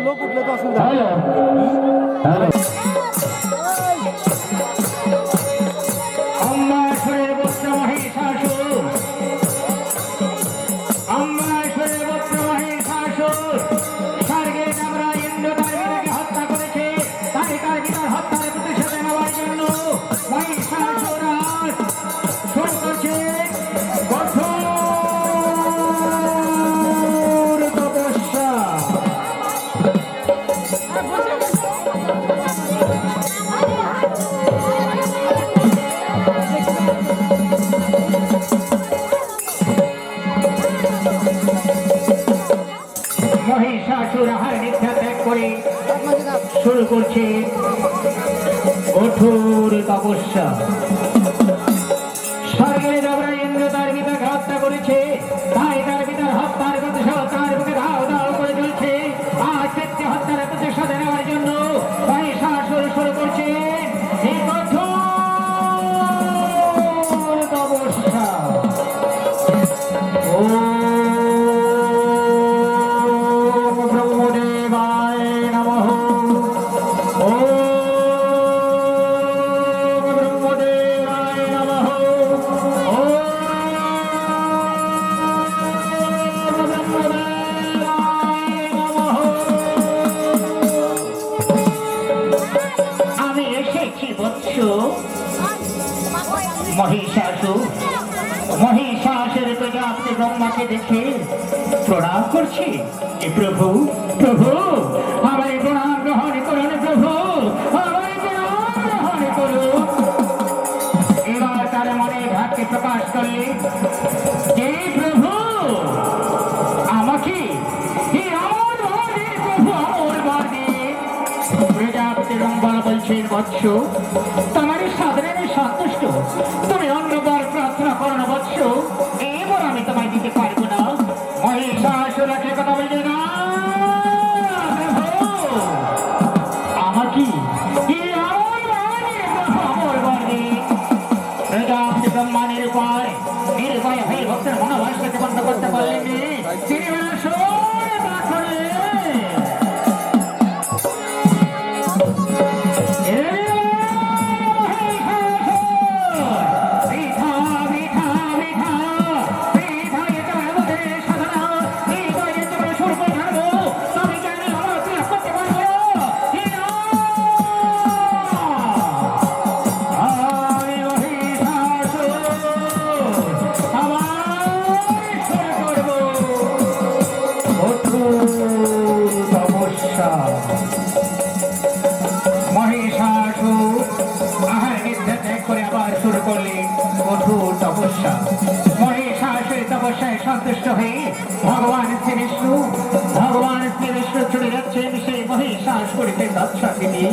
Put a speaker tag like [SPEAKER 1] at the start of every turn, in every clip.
[SPEAKER 1] লোক উঠলে তো অসুবিধা।
[SPEAKER 2] মহিষাসুর আহার নিদ্রা ত্যাগ করে শুরু করছে কঠোর তপস্যা। স্বর্গের দেবরা ইন্দ্র তার পিতাকে হত্যা করেছে, তাই তার পিতার হত্যার প্রতিশোধ তার বুকে দাও দাও করে চলছে। আজ পিতৃ হত্যার প্রতিশোধ নেওয়ার জন্য মহিষাসুর শুরু করছে এই কঠোর তপস্যা। মহিষাসুর প্রজাপতি ব্রহ্মাকে দেখে প্রণাম করছে। প্রভু প্রভু আমার প্রণাম গ্রহণ করুন, প্রভু আমার প্রণাম গ্রহণ করুন। এবার তার মনে ভাবকে প্রকাশ করলে যে প্রভু আমাকে প্রজাপতি ব্রহ্মা বলছেন, বৎস তোমার সাধনে আমি সন্তুষ্ট, তুমি অন্যবার প্রার্থনা করো না বৎস, এবার আমি তোমায় দিতে পারবো না। মহিষাসুর কথা বলছে না আমাকে প্রজাপতি ব্রহ্মা নির্ভয় হয়ে ভক্তের মনোভাষাকে বন্ধ করতে পারলেন তিনি সন্তুষ্ট হয়ে ভগবান শ্রী বিষ্ণু চলে যাচ্ছেন সেই মহিষাস করিতে দক্ষাকে নিয়ে।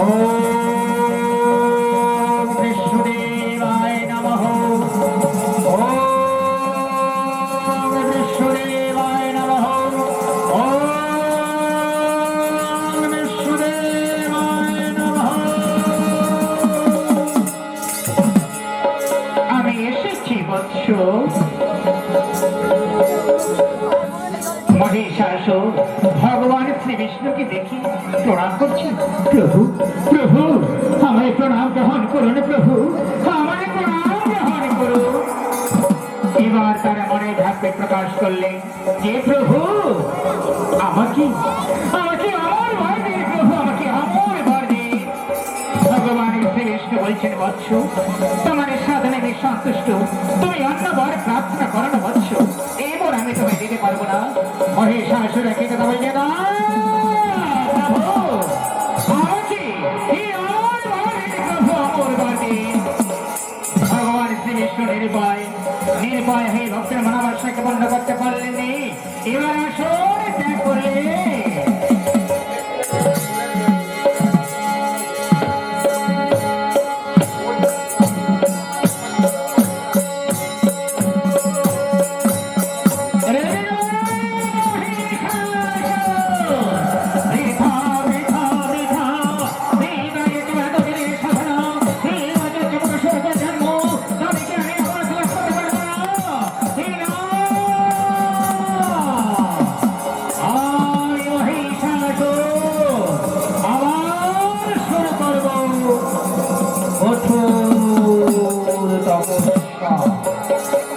[SPEAKER 2] ওম বিষ্ণুদেবায় নমঃ, ওম বিষ্ণুদেবায় নমঃ, ওম বিষ্ণুদেবায় নমঃ। আমি এসেছি বৎস। মহিষাসুর ভগবান শ্রী বিষ্ণুকে দেখি প্রণাম করছি। প্রভু প্রভু আমায় প্রণাম গ্রহণ করুন, প্রভু আমায় প্রণাম গ্রহণ করুন। এবার তারা মনে ভাবকে প্রকাশ করলেন যে প্রভু আমাকে আমাকে আমার বর দিন, প্রভু আমাকে আমার বর দিন। ভগবান শ্রী বিষ্ণু বলছেন, বৎস তোমার সাধনে আমি সন্তুষ্ট, তুমি অন্য বর প্রার্থনা করো না বৎস, এবার আমি তোমায় দিতে পারবো না। মহিষাসুর কি কথা বলছে না ভগবান শ্রী বিষ্ণু নির্ভয় হয়ে ভক্তের মনোবাসনাকে বন্ধ করতে পারলেন। এবার আসুন ত্যাগ করলে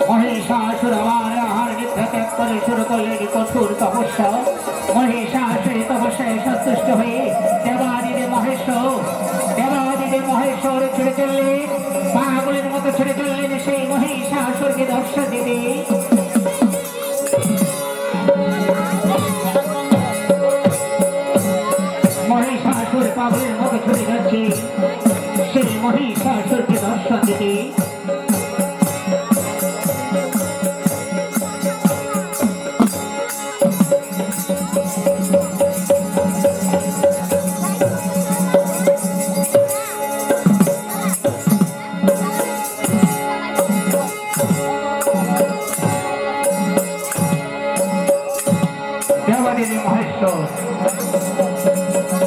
[SPEAKER 2] মহিষাসুর আমার আহার নিদ্রা ত্যাগ করে শুরু করলেন কঠোর তপস্যা। মহিষাসুরের তপস্যায় সন্তুষ্ট হয়ে দেবাদিদেব মহেশ্বর ছুটে চললেন, পাগলের মতো ছুটে চললেন সেই মহিষাসুরকে দর্শন দিতে। মহিষাসুর পাগলের মতো ছুটে যাচ্ছে সেই মহিষাসুরকে দর্শন দিতে।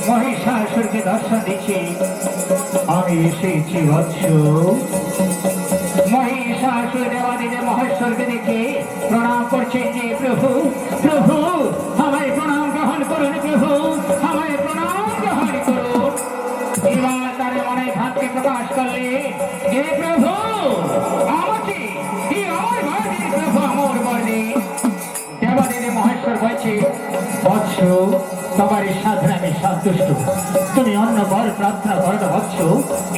[SPEAKER 2] মহিষাসুরকে দর্শন দিচ্ছি, আমি এসেছি বৎস। মহিষাসুর দেবাদিদেব মহেশ্বরকে দেখে প্রণাম করছেন যে প্রভু প্রভু আমায় প্রণাম গ্রহণ করুন, প্রভু আমায় প্রণাম গ্রহণ করুন। এবার তার মনে ভাবকে প্রকাশ করলে যে প্রভু আমাকে প্রভু আমার বর্ণে। দেবাদিদেব মহেশ্বর বলছে বৎস তোমার সাধনা আমি সন্তুষ্ট, তুমি অন্য বর প্রার্থনা করো না বৎস,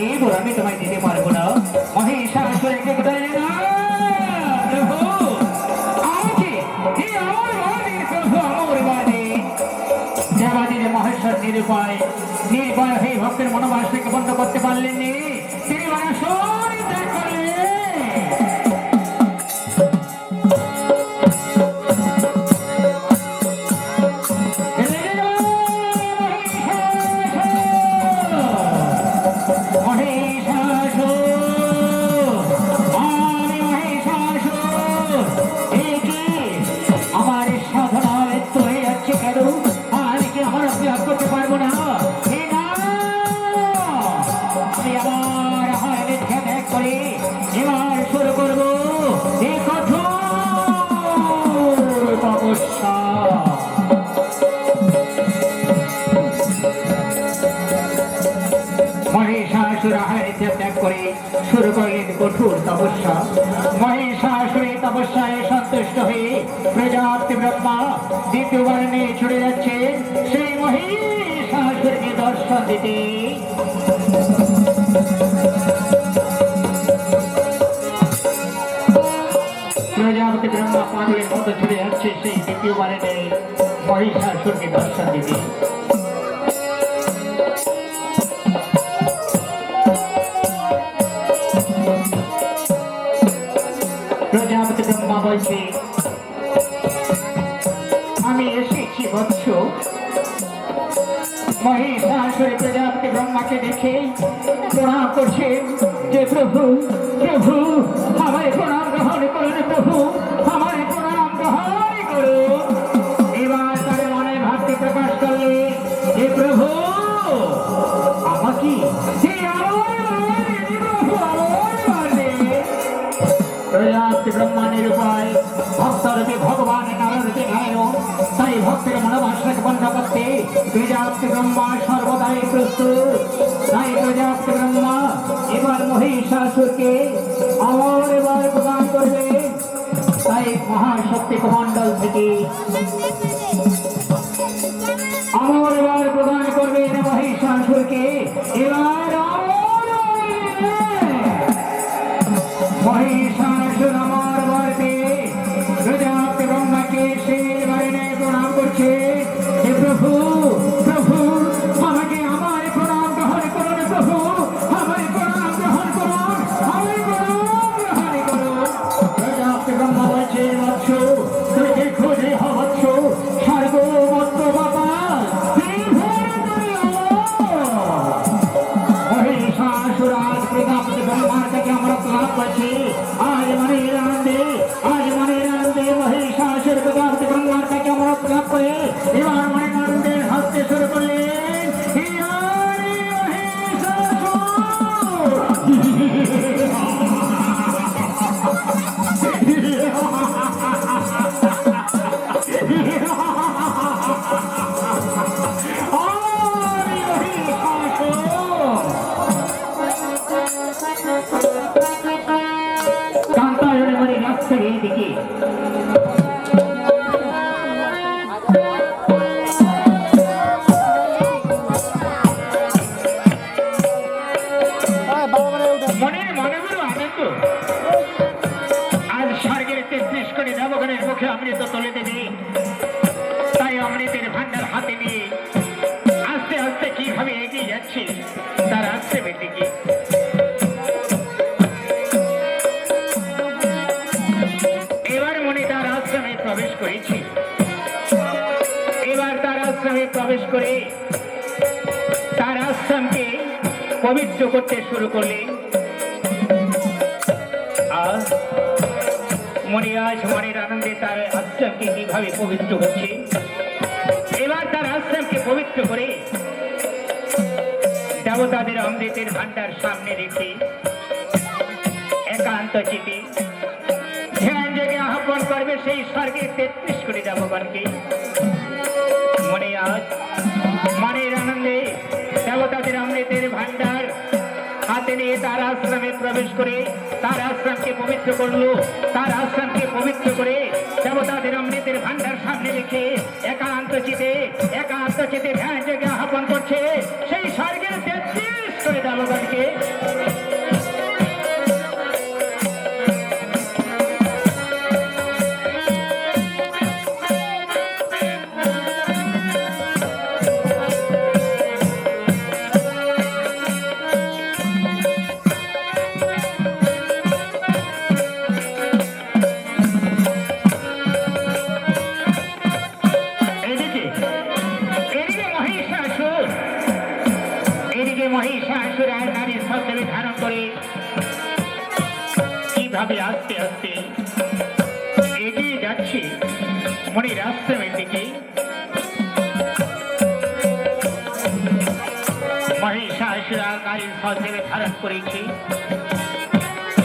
[SPEAKER 2] এই বর আমি তোমায় দিতে পারবো না। মহিষাসুর দেবাদিদেব মহেশ্বর নিরুপায় হয়ে ভক্তের মনোবাসকে বন্ধ করতে পারলেন নি, তিনি ত্যাগ করলেন। এবার শুরু করবো এই কঠোর তপস্যা। মহিষাসুর আহার ত্যাগ করে শুরু করলেন কঠোর তপস্যা। মহিষাসুরের তপস্যায় সন্তুষ্ট হয়ে প্রজাপতি ব্রহ্মা দ্বিতীয়বার নিয়ে ছুটে যাচ্ছে সেই মহিষাসুরকে দর্শন দিতে। প্রজাপতি ব্রহ্মা পাগলের মতো ছুটে যাচ্ছে সেই দ্বিতীয়বারে নেই মহিষাসুরকে দর্শন দিতে। প্রজাপতি ব্রহ্মা বলছে আমি এসেছি বৎস। মহিষাসুর প্রজাপতি ব্রহ্মাকে দেখে প্রণাম করছে যে প্রভু প্রভু আমায় প্রণাম গ্রহণ করুন, প্রভু আমায় প্রণাম গ্রহণ করুন। এবার তার মনে ভাবতে প্রকাশ করলে যে প্রভু আমাকে প্রজাপতি ব্রহ্মা নিরুপায় ভক্তরূপে ভগবান নারদকে নারায়ণ, তাই ভক্তের মনোবাসনাকে বন্ধ করতে প্রজাপতি ব্রহ্মা সর্বদাই প্রস্তুত। তাই প্রজাপতি ব্রহ্মা এবার মহিষাসুরকে আমার এবার প্রদান করবে। তাই মহাশক্তি কমণ্ডল থেকে আমার এবার প্রদান করবে মহিষাসুরকে। এবার মহিষাসুর আমার বাড়িতে প্রজাপতি ব্রহ্মাকে সেই বাড়িতে প্রণাম করছে যে প্রভু প্রভু আমাকে আমার প্রণাম গ্রহণ করুন, প্রভু আমার প্রণাম গ্রহণ করুন, আমার প্রণাম গ্রহণ করুন। প্রজাপতি ব্রহ্মা বলছে বৎস তুই দেখো যে হবৎস সর্বমত্ত বাবা মহিষাসুর আজ প্রজাপতি ব্রহ্মার থেকে আমরা লাভ করছি। আজ মনের আনন্দে মহিষাসুর প্রজাপতি ব্রহ্মার থেকে আমরা লাভ করে এবার মনের আনন্দের হাসতে শুরু করলেন। মনের মনে বড় আনন্দ। আজ স্বর্গের 33 কোটি দেবগণের মুখে অমৃত তুলে দেবে, তাই অমৃতের ভান্ডার হাতে নিয়ে আস্তে আস্তে কিভাবে এগিয়ে যাচ্ছে তার আশ্রমের দিকে। এবার মনে তার আশ্রমে প্রবেশ করেছে। এবার তার আশ্রমে প্রবেশ করে তার আশ্রমকে পবিত্র করতে শুরু করলে। আজ মনের আনন্দে তার আশ্রমকে কিভাবে পবিত্র করছে। এবার তার আশ্রমকে পবিত্র করে দেবতাদের অমৃতের ভান্ডার সামনে রেখে একান্ত চিতে ধ্যান জেগে আহ্বান করবে সেই স্বর্গের 33 কোটি দেবগণকে। মনে আজ মনের আনন্দে দেবতাদের অমৃতের ভান্ডার হাতে নিয়ে তার আশ্রমে প্রবেশ করে তার আশ্রমকে পবিত্র করলো। তার আশ্রমকে পবিত্র করে দেবতাদের অমৃতের ভান্ডার সামনে রেখে একান্ত চিতে ধ্যান জেগে আহ্বান করছে সেই স্বর্গের 33 কোটি দেবগণকে। মহিষাসুর আর নারীর ছদ্মবেশ ধারণ করে কিভাবে আস্তে আস্তে এগিয়ে যাচ্ছে মনির আশ্রমের দিকে। মহিষাসুর আর নারীর ছদ্মবেশ ধারণ করেছে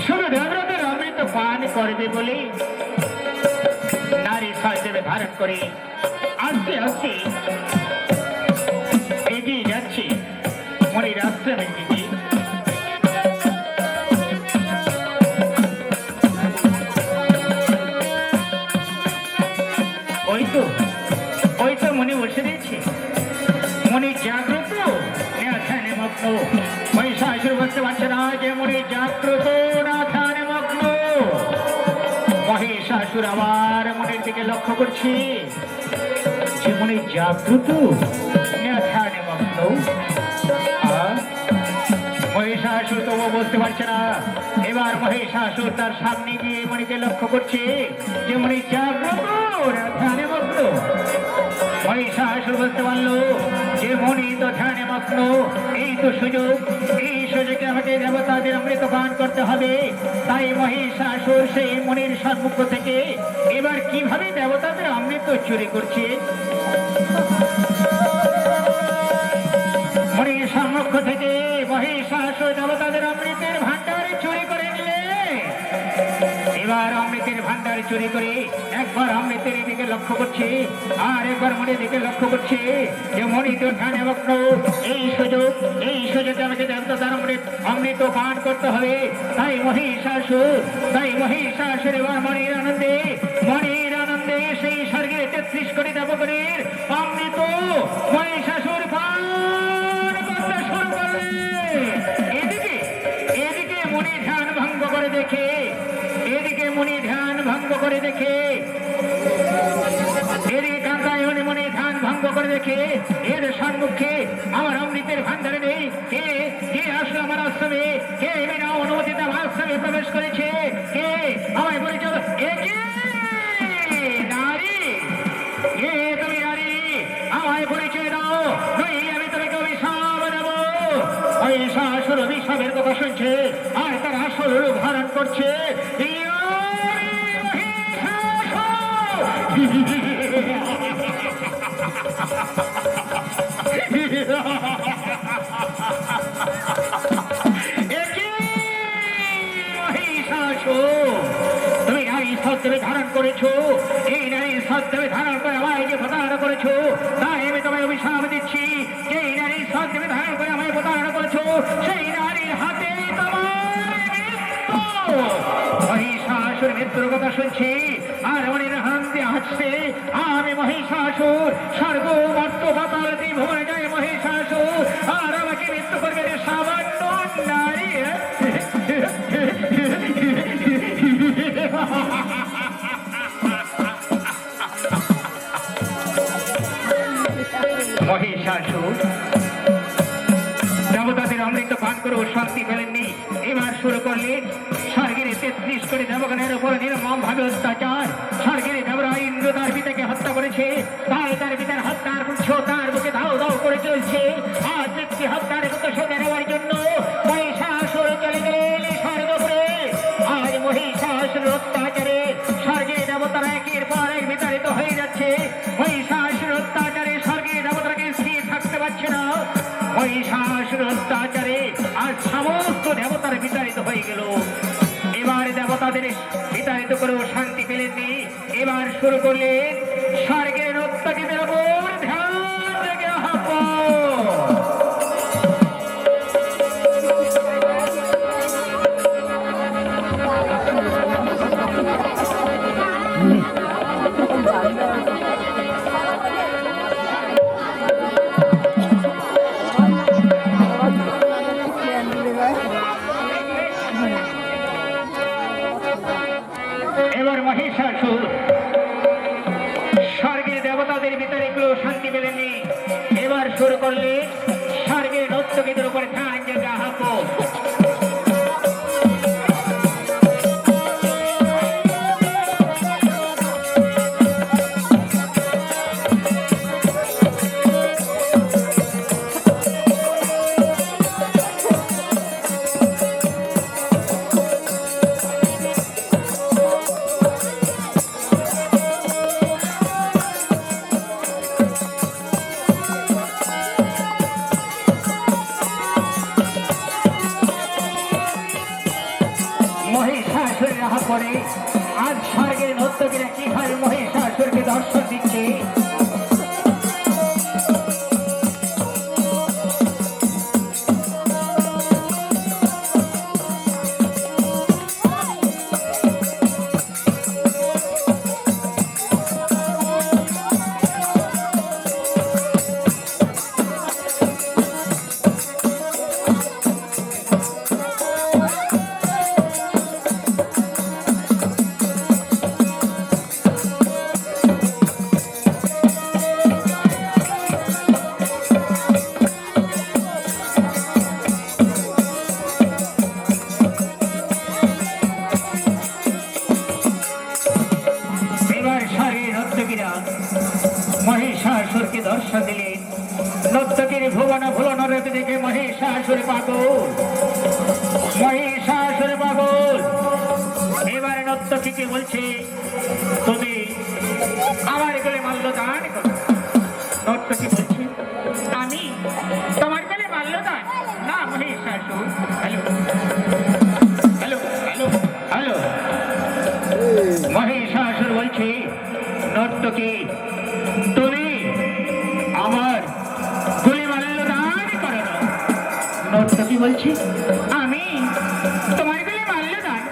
[SPEAKER 2] শুধু দেবতাদের অমৃত পান করবে বলে নারীর ছদ্মবেশ ধারণ করে আস্তে আস্তে এগিয়ে যাচ্ছে মনির আশ্রমের দিকে। ওই তো মনে বসে দিয়েছে। মনে জাগ্রত না ধ্যানে মগ্ন। মহিষাসুর বুঝতে পারছে না যে মনে জাগ্রত না ধ্যানে মগ্ন। মহিষাসুর আবার মনের দিকে লক্ষ্য করছে যে মনে জাগ্রত না ধ্যানে মগ্ন। মহিষাসুর তবু বুঝতে পারছে না। এবার মহিষাসুর তার সামনে গিয়ে মনিকে লক্ষ্য করছে যে মনি জাগ্রত ধ্যানে মগ্ন। মহিষাসুর বুঝতে পারলো যে মনি তো ধ্যানে মগ্ন। এই তো সুযোগ, এই সুযোগে আমাকে দেবতাদের অমৃত পান করতে হবে। তাই মহিষাসুর সেই মনির সম্মুখ থেকে এবার কিভাবে দেবতাদের অমৃত চুরি করছে। মনির সম্মুখ থেকে মহিষাসুর দেবতাদের অমৃতের ভান্ডারে চুরি করে নিলে। এবার অমৃতের ভান্ডারে চুরি করে একবার অমৃতের দিকে লক্ষ্য করছে আর একবার মনির দিকে লক্ষ্য করছে যে মনি তো ধ্যানে মগ্ন। এই সুযোগে আমাকে দেবতাদের অমৃত পান করতে হবে। তাই মহিষাসুর এবার মনির আনন্দে সেই স্বর্গের 33 কোটি দেবগণের অমৃত মহিষাসুর পান করতে শুরু করবে। এদিকে মনি ধ্যান ভঙ্গ করে দেখে এদিকে কান্তায়নে মনে ধ্যান ভঙ্গ করে দেখে এর সম্মুখে আমার অমৃতের ভান্ডারে নেই। কে আসলো আমার আশ্রমে? কে বিনা অনুমতিতে আমার আশ্রমে প্রবেশ করেছে? কে আমায় পরিচয়? নারী, তুমি নারী, আমায় পরিচয় দাও, নইলে আমি তোমাকে অভিশাপ দেবো। মহিষাসুর অভিশাপের কথা শুনছে আর তার আসল রূপ ধারণ করছে। তুমি নারী ছদ্মবেশ ধারণ করেছো, এই নারী ছদ্মবেশ ধারণ করে আমায় যে প্রতারণা করেছো, তাই আমি তোমায় অভিশাপ দিচ্ছি। এই নারী ছদ্মবেশ ধারণ করে আমায় প্রতারণা করেছো, সেই নারীর হাতে মহিষাসুর মৃত্যুর কথা শুনছি আর মনের হাতে আসছে। আমি মহিষাসুর স্বর্গ মর্ত পাতাল ত্রিভুবনে যায় মহিষাসুর আর আমাকে মৃত্যু করবে সামান্য নারী। শান্তি পেলেননি। এবার শুরু করলেন স্বর্গের 33 কোটি দেবগণের উপর নির্মম ভাবে অত্যাচার। স্বর্গের দেবরা ইন্দ্র তার পিতাকে হত্যা করেছে, তার পিতার হত্যার পুচ্ছ তার বুকে দাও দাও করে চলছে। আজ ব্যক্তি হত্যার প্রতিশোধ নেওয়ার জন্য মহিষাসুর চলে গেলেন স্বর্গপুরে। আজ মহিষাসুর অত্যাচারে স্বর্গের দেবতারা একের পর এক বিতাড়িত হয়ে যাচ্ছে। মহিষাসুর অত্যাচারে স্বর্গের দেবতাকে স্থির থাকতে পারছে না। মহিষাসুর অত্যাচারে আজ সমস্ত দেবতারা বিতাড়িত হয়ে গেল। এবার দেবতাদের বিতাড়িত করেও শান্তি পেলেননি। এবার শুরু করলেন স্বর্গের নর্তকীদের ওপর ধ্যান রেখে আহ্বান। এবার মহিষাসুর স্বর্গের দেবতাদের ভিতরে কেউ শান্তি পেলেনি। এবার শুরু করলে স্বর্গের নর্তকীদের উপরে ধ্যান রেখে আহ্বান। মহিষাসুরের আহ্বানে আজ স্বর্গের নর্তকীরা কিভাবে মহিষাসুরকে দর্শন দিচ্ছে। মহিষাসুরকে দর্শন দিলেন। নর্তকীর ভুবন ভুলন রূপে দেখে মহিষাসুর পাগল, মহিষাসুর পাগল। এবারে নর্তকীকে বলছে তুমি আমার গলে মাল্যদান করো। নর্তকী বলছে আমি তোমার গলে মাল্যদান না Mahishasur. Hello hello hello hello Mahishasur বলছে নর্তকী তুমি আমার গলে মাল্যদান করো না। নর্তকী বলছে আমি তোমার গলে মাল্যদান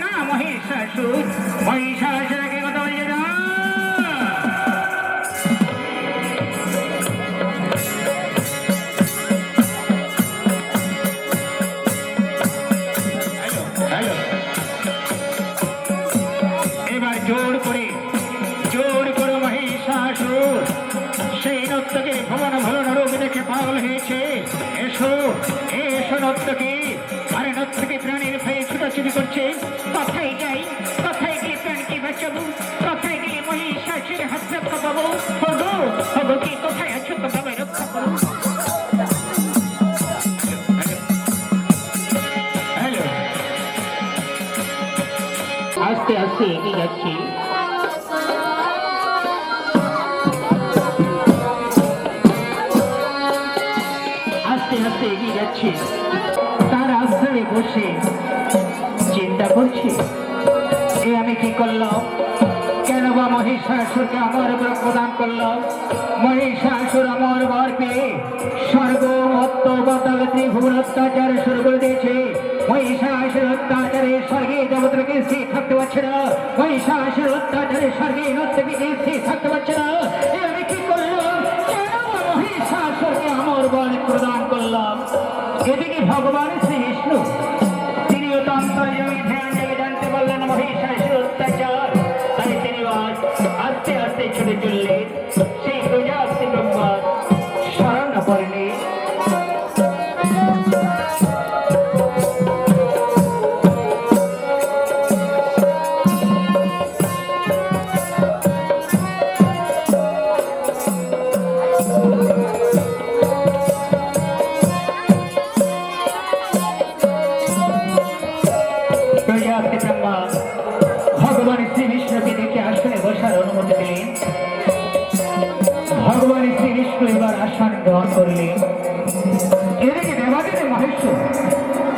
[SPEAKER 2] না মহিষাসুর। মহিষাসুর আগে কথা বলছে না। এবার জোর করে মহিষাসুর সেই নর্তকীর ভুবন ভুলন রূপ দেখে পাগল হয়েছে। এসো এসো নর্তকী। আরে নর্তকী প্রাণীর ভয়ে ছুটাছুটি করছে। কোথায় যাই, কোথায় গিয়ে প্রাণকে বাঁচাবো, কোথায় গিয়ে মহিষাসুরের হাত রক্ষা পাবো। হবো হবো কি কোথায় আছো তো বাবা রক্ষা করো। হ্যালো আস্তে আস্তে এগিয়ে যাচ্ছি। আস্তে আস্তে এগিয়ে যাচ্ছে। তার আশ্রয়ে বসে চিন্তা করছি এ আমি কি করলাম, কেন বা মহিষাসুরকে আমার বর প্রদান করলাম। মহিষাসুর আমার বর পেয়ে স্বর্গ মত্ত বদল ত্রিভুবন অত্যাচার শুরু করে দিয়েছে। মহিষাসুর অত্যাচারে স্বর্গে দেবতাকে স্থির থাকতে পারছে না। মহিষাসুর অত্যাচারে স্বর্গে নর্তকীকে স্থির থাকতে পারছে না। এ আমি কি করলাম, কেন বা মহিষাসুরকে আমার বর প্রদান করলাম। এদিকে ভগবান শ্রী বিষ্ণু তিনিও তো অন্তর্যামী ধ্যান জেগে জানতে পারলেন মহিষাসুর অত্যাচার। তাই তিনি আস্তে আস্তে ছুটে চললেন সেই প্রজাপতি ব্রহ্মার শরণ পড়লেন।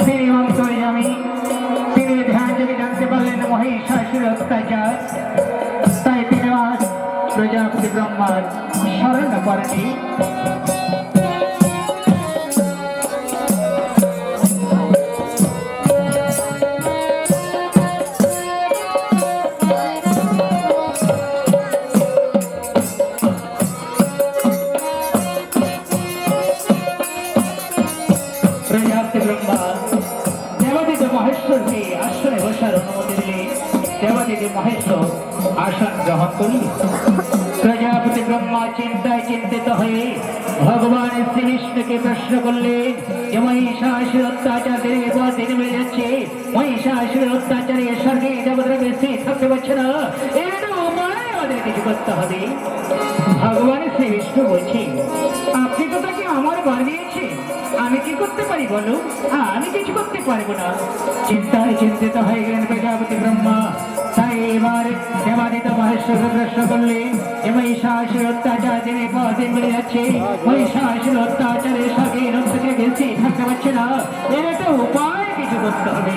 [SPEAKER 2] তিনি অন্তর্যামী, তিনি ধ্যান থেকে জানতে পারলেন মহিষাসুর অত্যাচার, তাই তিনি আজ প্রজাপতি ব্রহ্মার স্মরণ করেনি। প্রজাপতি ব্রহ্মা দেবাদিদেব মহেশ্বরকে আসনে বসার অনুমতি দিলে দেবাদিদেব মহেশ্বর আসন গ্রহণ করলেন। প্রজাপতি ব্রহ্মা চিন্তায় চিন্তিত হয়ে ভগবান শ্রী বিষ্ণুকে প্রশ্ন করলেন যে মহিষাসুর অত্যাচার দিনের পর দিন বেড়ে যাচ্ছে, মহিষাসুরের অত্যাচারে স্বর্গে দেবতারা বেশি থাকতে পারছে না, এর উপায় আমাদের কিছু করতে হবে। ভগবান শ্রী বিষ্ণু বলছেন, আপনি তো তাকে আমার বর দিয়েছেন, আমি কি করতে পারি বলো? আমি কিছু করতে পারবো না। চিন্তায় চিন্তিত হয়ে গেলেন প্রজাপতি ব্রহ্মা। তাই এবার দেবাদিদেব মহেশ্বরকে প্রশ্ন করলেন যে মহিষাসুর অত্যাচার দিনের পর দিন বেড়ে যাচ্ছে, মহিষাসুর অত্যাচারে স্বর্গে থেকে বেশি থাকতে পারছে না, এর একটা উপায় কিছু করতে হবে।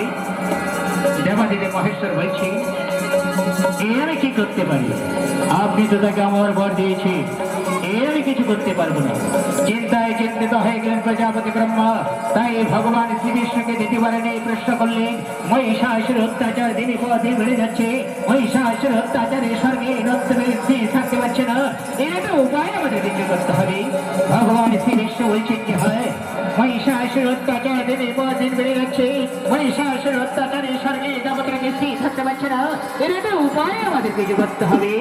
[SPEAKER 2] দেবাদিদেব মহেশ্বর বলছি, আমি কি করতে পারি? আপনি তো তাকে আমার বর দিয়েছে, আমি কিছু করতে পারবো না। চিন্তায় চিন্তিত হয়ে গেলেন প্রজাপতি ব্রহ্মা। তাই ভগবান শ্রী বিষ্ণুকে দ্বিতীয়বার নিয়ে প্রশ্ন করলেন, মহিষাসুর অত্যাচার দিনে পর দিন বেড়ে যাচ্ছে, মহিষাসুর অত্যাচারে স্বর্গে থাকতে পারছে না, এর একটা উপায় আমাদের কিছু করতে হবে। ভগবান শ্রী বিষ্ণু বলছেন কি হয়, মহিষাসুর অত্যাচার দিনের পর দিন বেড়ে যাচ্ছে, মহিষাসুর অত্যাচারে স্বর্গে দেবতারা বেশি থাকতে পারছে না, এর একটা উপায় আমাদের কিছু করতে হবে।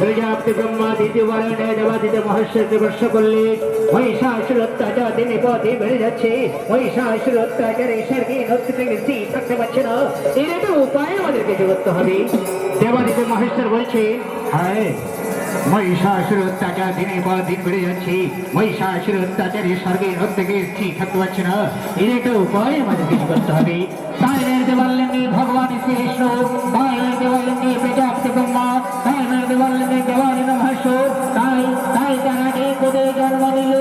[SPEAKER 2] প্রজাপতি ব্রহ্মা দ্বিতীয়বার দেবাদিদেব মহেশ্বরকে প্রশ্ন করলেন, মহিষাসুর অত্যাচার দিনে পর দিন বেড়ে যাচ্ছে, মহিষাসুর অত্যাচারে স্বর্গে থেকে বেশি থাকতে পারছে না, এর একটা উপায় আমাদের কিছু করতে হবে। দেবাদিদেব মহেশ্বর বলছে, হ্যাঁ, মহিষাসুর অত্যাচার দিনের পর দিন বেড়ে যাচ্ছে, মহিষাসুর অত্যাচারে স্বর্গে থেকে ঠিক থাকতে পারছে না, এর একটা উপায় আমাদের কিছু করতে হবে। তাই নির্দেশ বললেন ভগবান শ্রী কৃষ্ণ, তাই নির্দেশ বললেন প্রজাপতি ব্রহ্মা, তাই নির্দেশ বললেন দেবাদিদেব মহেশ্বর। তাই তাই তারা কোদে জন্ম নিল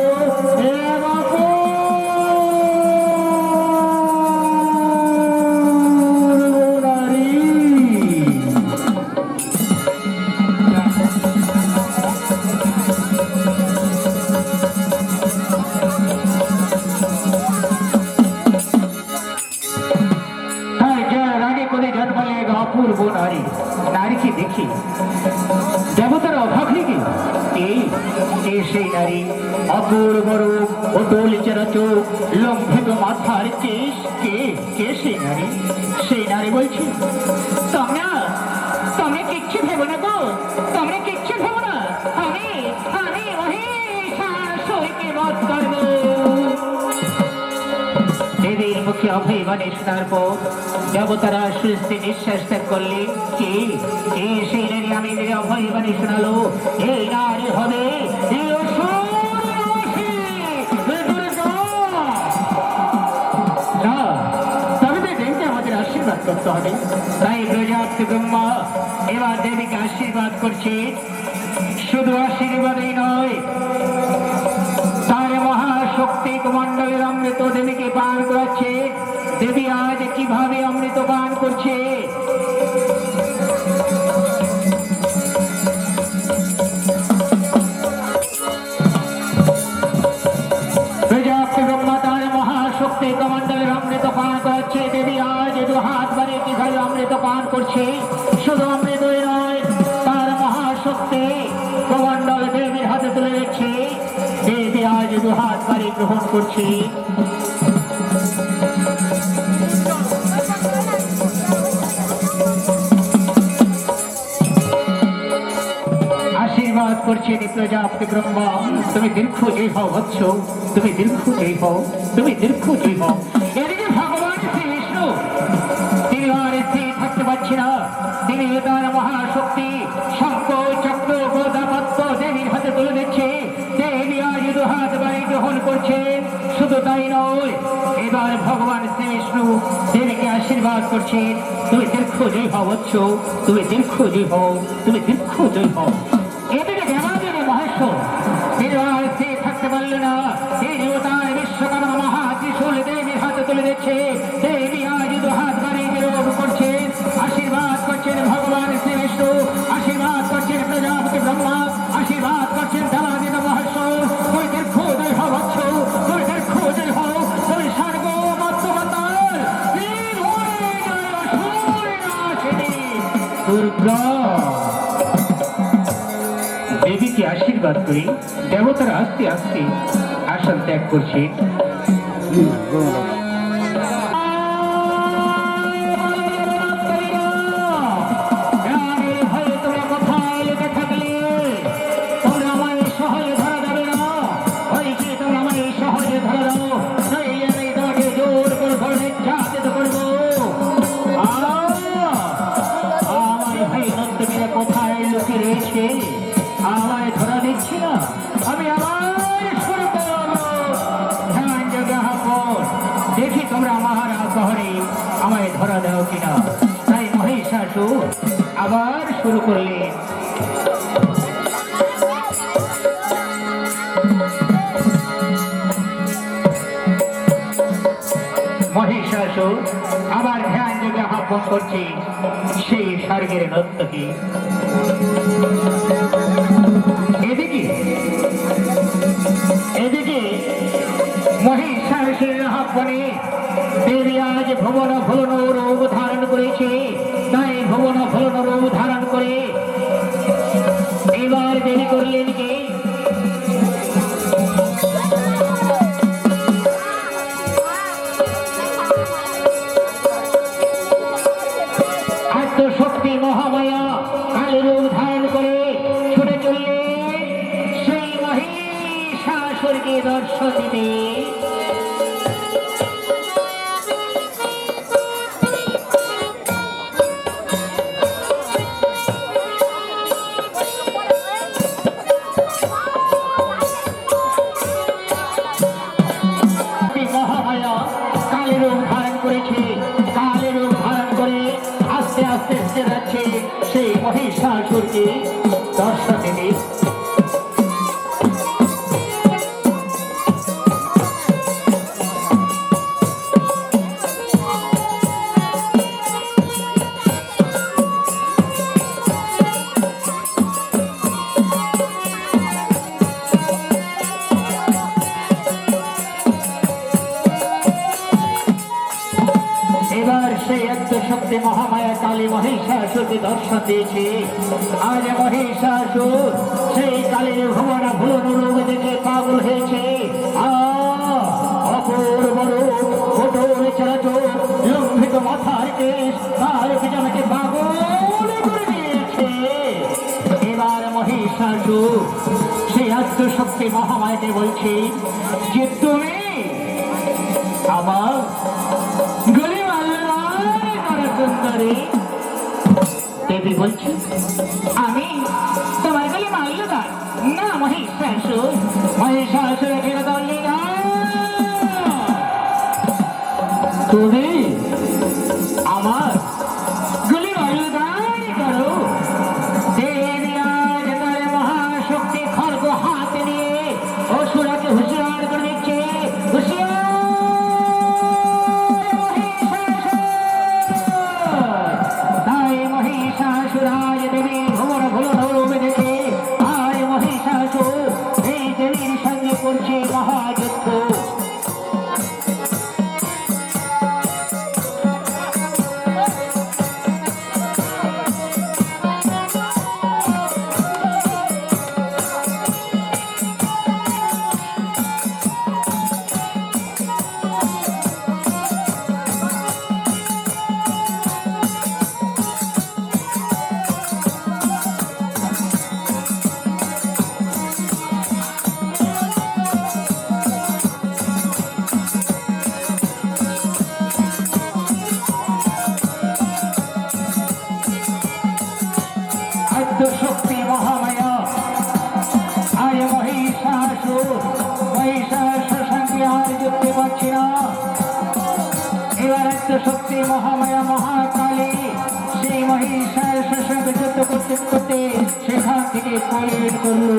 [SPEAKER 2] অপূর্ব নারী। নারীকে দেখি দেবতার অভাব নেই, সেই নারী অপূর্ব রূপ, অটল চেরা চোখ, লম্বিত মাথার কেশ, কে সেই নারী? সেই নারী বলছি, তোমরা কিচ্ছু ভেবো না গো, তোমরা কিচ্ছু ভেবো না, আমি মহিষাসুরকে বধ করবো। দেবীর মুখে অভয়বাণী শোনার পর দেবতারা সুস্থে নিঃশ্বাস ত্যাগ করলেন। কে সেই নারী? আমি অভয়বাণী শোনালো, এই নারী হবে আমাদের আশীর্বাদ করতে হবে। তাই প্রজাপতি ব্রহ্মা এবার দেবীকে আশীর্বাদ করছে। শুধু আশীর্বাদই নয়, তার মহাশক্তি কমণ্ডলের অমৃত দেবীকে পান করাচ্ছে। দেবী আজ কিভাবে অমৃত পান করছে? প্রজাপতি ব্রহ্মা তার মহাশক্তি কমণ্ডলের অমৃত পান করাচ্ছে। দেবী আজ দু হাত বাড়ে কিভাবে অমৃত পান করছে? শুধু অমৃতই নয়, তার মহাশক্তি কমণ্ডল দেবীর হাতে তুলে দিচ্ছে। দেবী আজ দু হাত বাড়ি গ্রহণ করছে। আশীর্বাদ করছেন প্রজাপতি ব্রহ্মা, তুমি দীর্ঘজয়ী হও বৎস, তুমি দীর্ঘজয়ী হও, তুমি দীর্ঘজয়ী হও। এদিকে ভগবান শ্রী বিষ্ণু তিনি আর স্থির থাকতে পারছে না। তিনি তার মহাশক্তি শঙ্খ চক্র গদা পদ্ম দেবীর হাতে তুলে দিচ্ছে। দেবী আজ দু হাত বাড়ি গ্রহণ করছেন। শুধু তাই নয়, এবার ভগবান শ্রী বিষ্ণু দেবীকে আশীর্বাদ করছেন, তুমি দীর্ঘজয়ী হও বৎস, তুমি দীর্ঘজয়ী হও, তুমি দীর্ঘজয়ী হও। এদিকে দেবাদিদেব মহেশ্বর তিনি আর স্থির থাকতে পারল না। এই দেবতার বিশ্বকর্মা মহা ত্রিশূল দেবীর হাতে তুলে দিচ্ছে। দেবী আজ দু হাত বাড়িয়ে বিলোপ করছেন, আশীর্বাদ করছেন ভগবান শ্রী বিষ্ণু, আশীর্বাদ করছেন প্রজাপতি ব্রহ্মা, আশীর্বাদ করছেন দেবাদিত মহর্ষ। তুমি দীর্ঘোদয় হও বৎস, তুমি দীর্ঘোদয় হও, তুমি স্বর্গ মধ্যমন্ডল দুর্গা। দেবীকে আশীর্বাদ করি। দেবতারা আস্তে আস্তে আসন ত্যাগ করছে। কোথায় লুকে রয়েছে আমায় ধরা দিচ্ছি না, আমি আমার শুরু করবো ধ্যান যোগে আহ্বান। দেখি তোমরা আমার শহরে আমায় ধরা দাও কিনা। তাই মহিষাসুর আবার শুরু করলেন। মহিষাসুর আবার ধ্যান যোগে আহ্বান করছে সেই স্বর্গের নর্তকী। এদিকে এদিকে মহিষাসুরের আহ্বানে দেবী আজ ভুবন ভুলন রূপ ধারণ করেছে। তাই ভুবন ভুলন রূপ ধারণ করে এবার দেবী করলেন কি, শক্তি মহামায়া কালী রূপ ধারণ করে ছুটে চললেন সেই মহিষাসুরকে দর্শন দিতে। মহামায়া কালী রূপ ধারণ করেছে, কালী রূপ ধারণ করে আস্তে আস্তে এসে যাচ্ছে সেই মহিষাসুরকে দর্শন দিতে। এবার সেই শক্তি মহামায়া কালী মহিষাসুরকে দর্শন দিয়েছে। আজ মহিষাসুর সেই কালীর ভুবন ভুলন রূপ দেখে পাগল হয়েছে। অপূর্ব রূপ, কঠোর চলাচল, লম্বিত মাথার কেশ তার পিছনকে পাগল করে দিয়েছে। এবার মহিষাসুর সেই আত্মশক্তি মহামায়াকে বলছে যে তুমি আমার গলি সুন্দরী। দেবী বলছি আমি তোমার গলি মারল না। মহিষাসুর মহিষাসুর ফেরত বললি না, তুমি আমার গলি মারল করো। দেবী আজ তার মহাশক্তি খড়গ হাতে নিয়ে অসুরাকে হুঁশিয়ার করে দিচ্ছে। হুঁশিয়ার মহিষাসুরাজ দেবী ভুবন ভুলন রূপ দেখে আজ মহিষাসুর এই দেবীর সঙ্গে করছে মহাযুদ্ধ। শক্তি মহামায়া আজ মহিষাসুর সঙ্গে আর যুক্তি পাচ্ছি না। এবার শক্তি মহামায়া মহাকালী সেই মহিষাসুর সঙ্গে যুদ্ধ করতে করতে সেখান থেকে পলায়ন করল।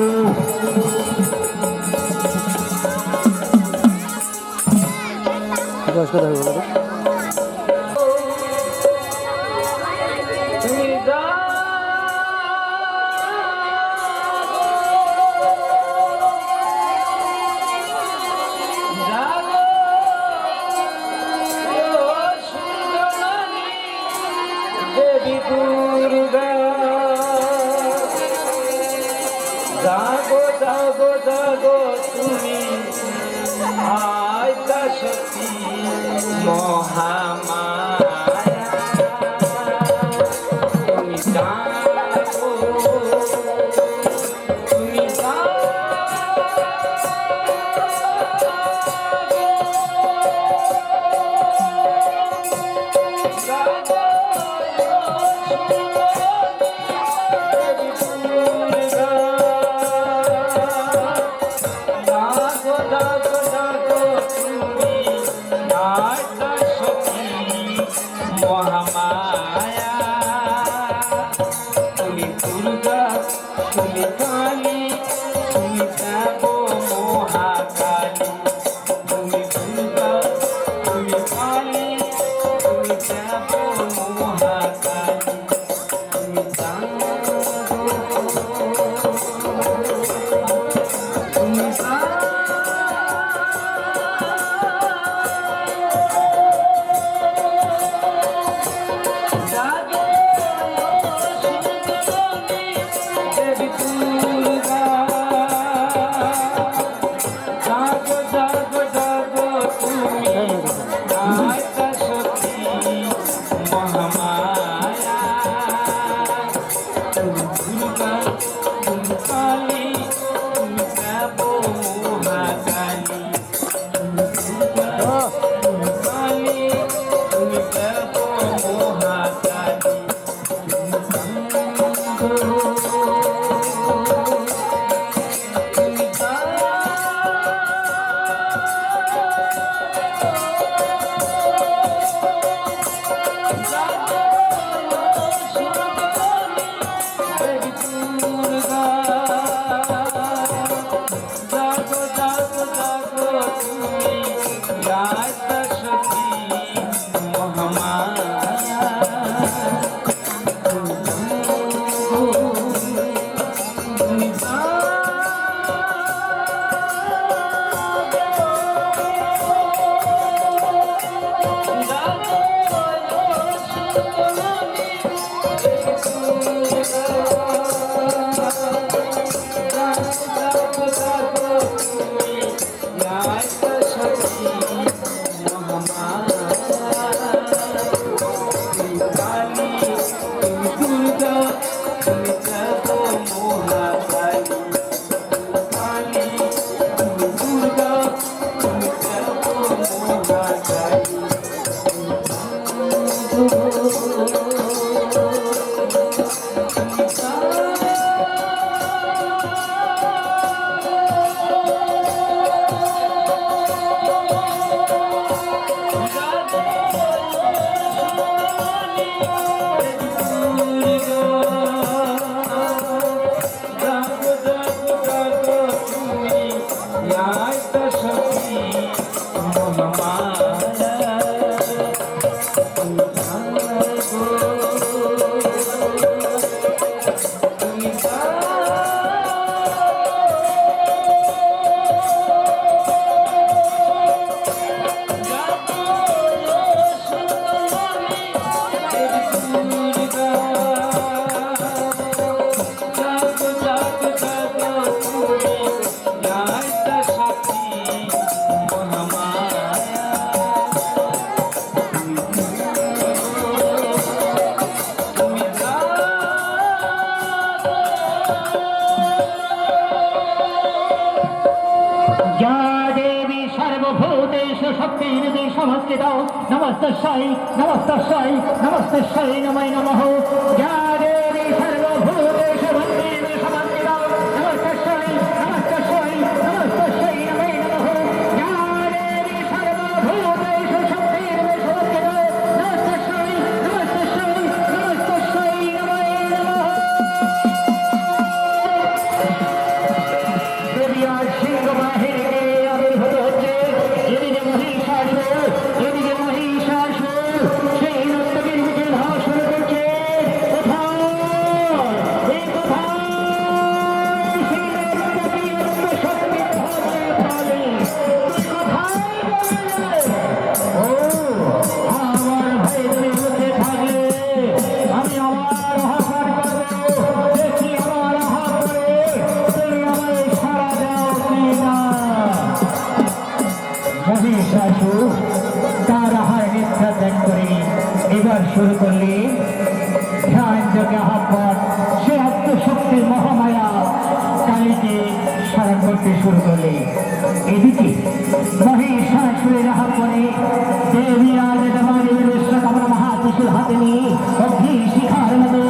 [SPEAKER 1] বয়স্ক দেখা গেল
[SPEAKER 3] দেবী দুর্গা জাগো জাগো জাগো তুমি আদ্যা শক্তি মহামায়া তুমি জাগো তুমি মহামায়া তুমি দুর্গা তুমি কালী তুমি যাবো মহাকালী তুমি দুর্গা তুমি কালী তুমি যাবো মহাকালী তুমি তুমি
[SPEAKER 2] नमस्तस्यै नमस्तस्यै नमस्तस्यै नमो नमः या देवी सर्वभूतेषु वन्देवी समन्विता नमस्तस्यै नमस्तस्यै नमस्तस्यै नमो नमः या देवी सर्वभूतेषु शक्तिर्विश्ववन्दिता नमस्तस्यै नमस्तस्यै नमस्तस्यै नमो नमः देवी आज सिंह बाहिर के आविर्भूत হচ্ছে যিনি মহিষাসুর শুরু করলে ধ্যান যোগে আহ্বান সে আত্মশক্তি মহামায়া কালীকে স্মরণ করতে শুরু করলে। এদিকে মহিষাসুরের আহ্বানে দেবী আজ দেবাদেবীর বিশ্বকর্মা মহাত্রিশূল হাতে নিয়ে অগ্নি শিখার মতো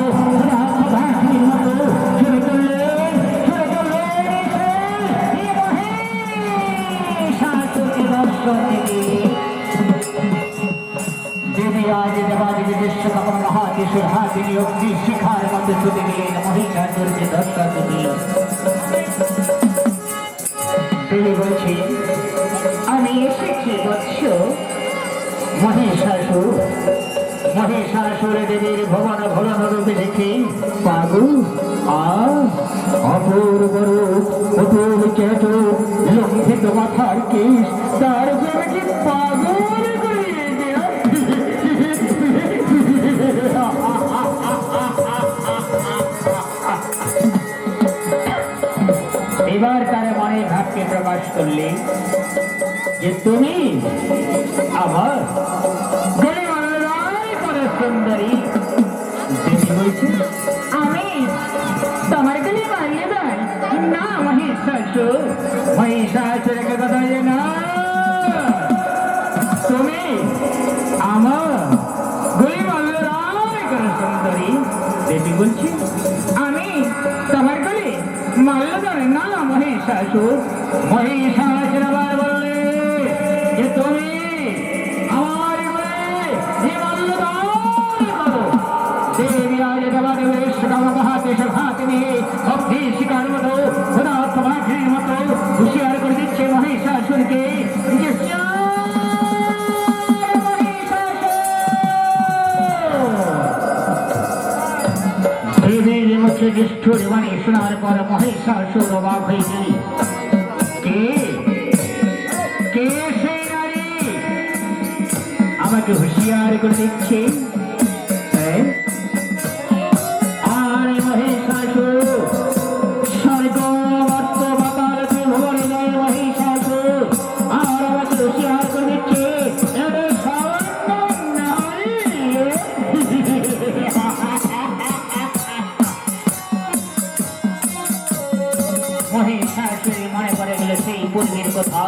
[SPEAKER 2] রাজধানীর মতো শুরু করলেন এই মহিষাসুরকে দর্শন দিতে। দেবী আজ দেবাদেবী বিশ্বকর্মা মহাত্রিশূল হাতে নিয়ে অগ্নি শিখার মতো ছুটে গেলেন মহিষাসুরকে দর্শন দিতে। দেবী বলছি, আমি এসেছি বৎস। মহিষাসুর দেবীর ভবন ভবন রূপে দেখে পাগু অপূর্ব রূপ অতুল চেত লঙ্ঘিত মাথার কেশ তার কি পাগল করিয়ে দিল। এবার তার মনে ভাবকে প্রকাশ করলে যে তুমি আমার সুন্দরী। দেবী বলছে, আমি তোমার গলি মারলে ভাই না মহিষাসুরকে কথা যে না, তুমি আমার গলি মারলে সুন্দরী। দেবী বলছে, আমি তোমার গলি মারলে ধরে না মহিষাসুর। মহিষাসুর আবার বললে যে তুমি আমার হাতে নিয়ে অগ্নি শিকার মতো পদার্থের মতো হুঁশিয়ার করে দিচ্ছে মহিষাসুরকে। দেবীর মুখে নিষ্ঠুর বাণী শোনার পর মহিষাসুর অবাক হয়ে গেল। কে সেই নারী আমাকে হুঁশিয়ার করে দিচ্ছে? মহিষাসুরের মনে পড়ে গেল সেই পূর্বের কথা,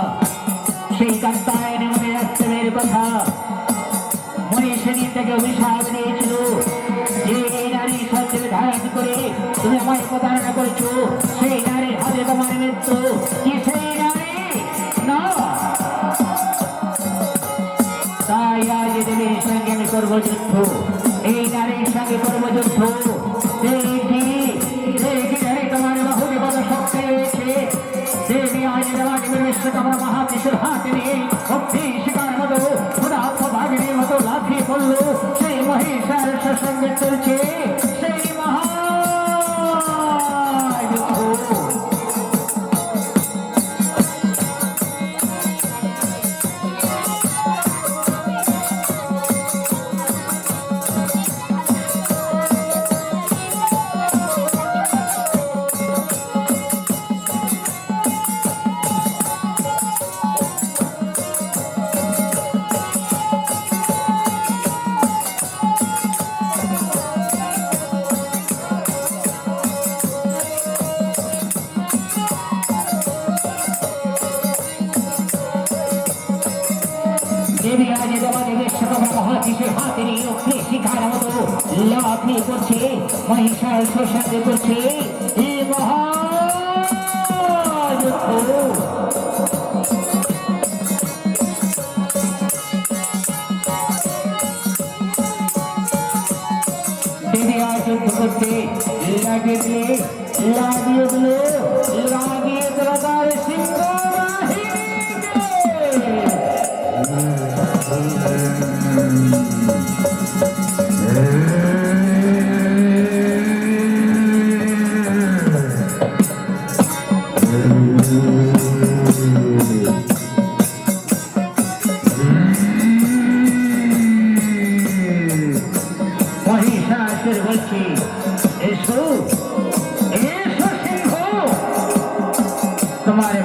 [SPEAKER 2] সেই কাত্তায়নের মনে রাষ্ট্রের কথা। মহিষী থেকে অভিশাপ দিয়েছিল যে এই নারী সত্যের ধারণ করে তুমি আমায় প্রতারণা করেছো, সেই নারীর হাতে তোমার মৃত্যু। কি সেই নারী? না, তাই আজ দেবীর সঙ্গে আমি করবো যুদ্ধ, এই নারীর সঙ্গে করবো যুদ্ধ। তোমার বাহুতে কত শক্তি রয়েছে। দেবী আজ দেবাদেবীর বিশ্বকর্মা মহাত্রিশূল হাতে নিয়ে অগ্নি শিকার মতো পদার্থ ভাগিনীর মতো লাফিয়ে পড়লো। সেই মহিষাসুরের সঙ্গে চলছে সেই মহাযুদ্ধ। দেবী আজ দেবাদেবীর বিশ্বকর্মা মহাত্রিশূল হাতে নিয়ে অগ্নি শিখার মতো লাফিয়ে করছে, মহিষাসুর সঙ্গে করছে এই মহাযুদ্ধ। দেবী আজ যুদ্ধ করতে লাগিয়ে দিল তার সিংহ মহিষাসুর বলছে, এসো এসো সিংহ, তোমার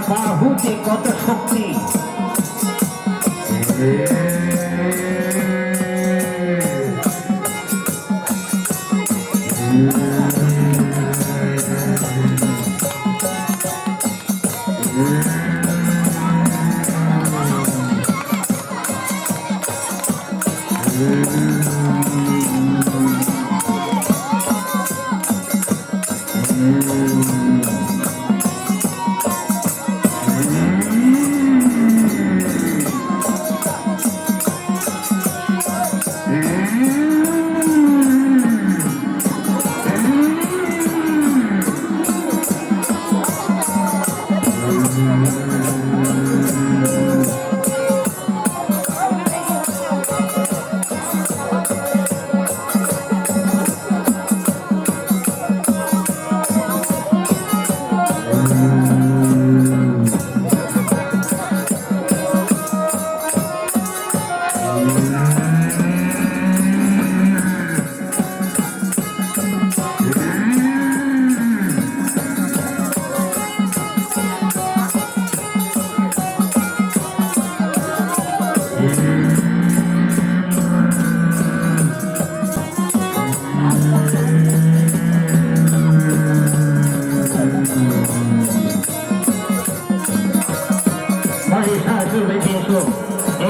[SPEAKER 2] মহিষাসুর এসো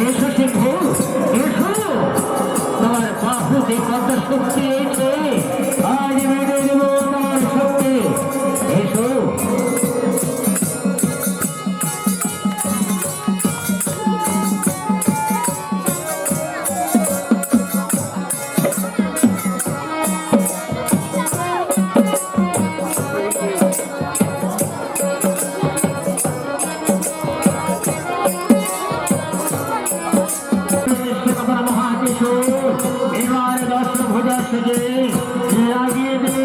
[SPEAKER 2] এসো সিংহ এসো, তোমার বাহুতে কত শক্তি এসে আজ মেরে দেব তোমার শক্তি। এসো এবার দশ ভোজা সেজে লাগিয়ে দে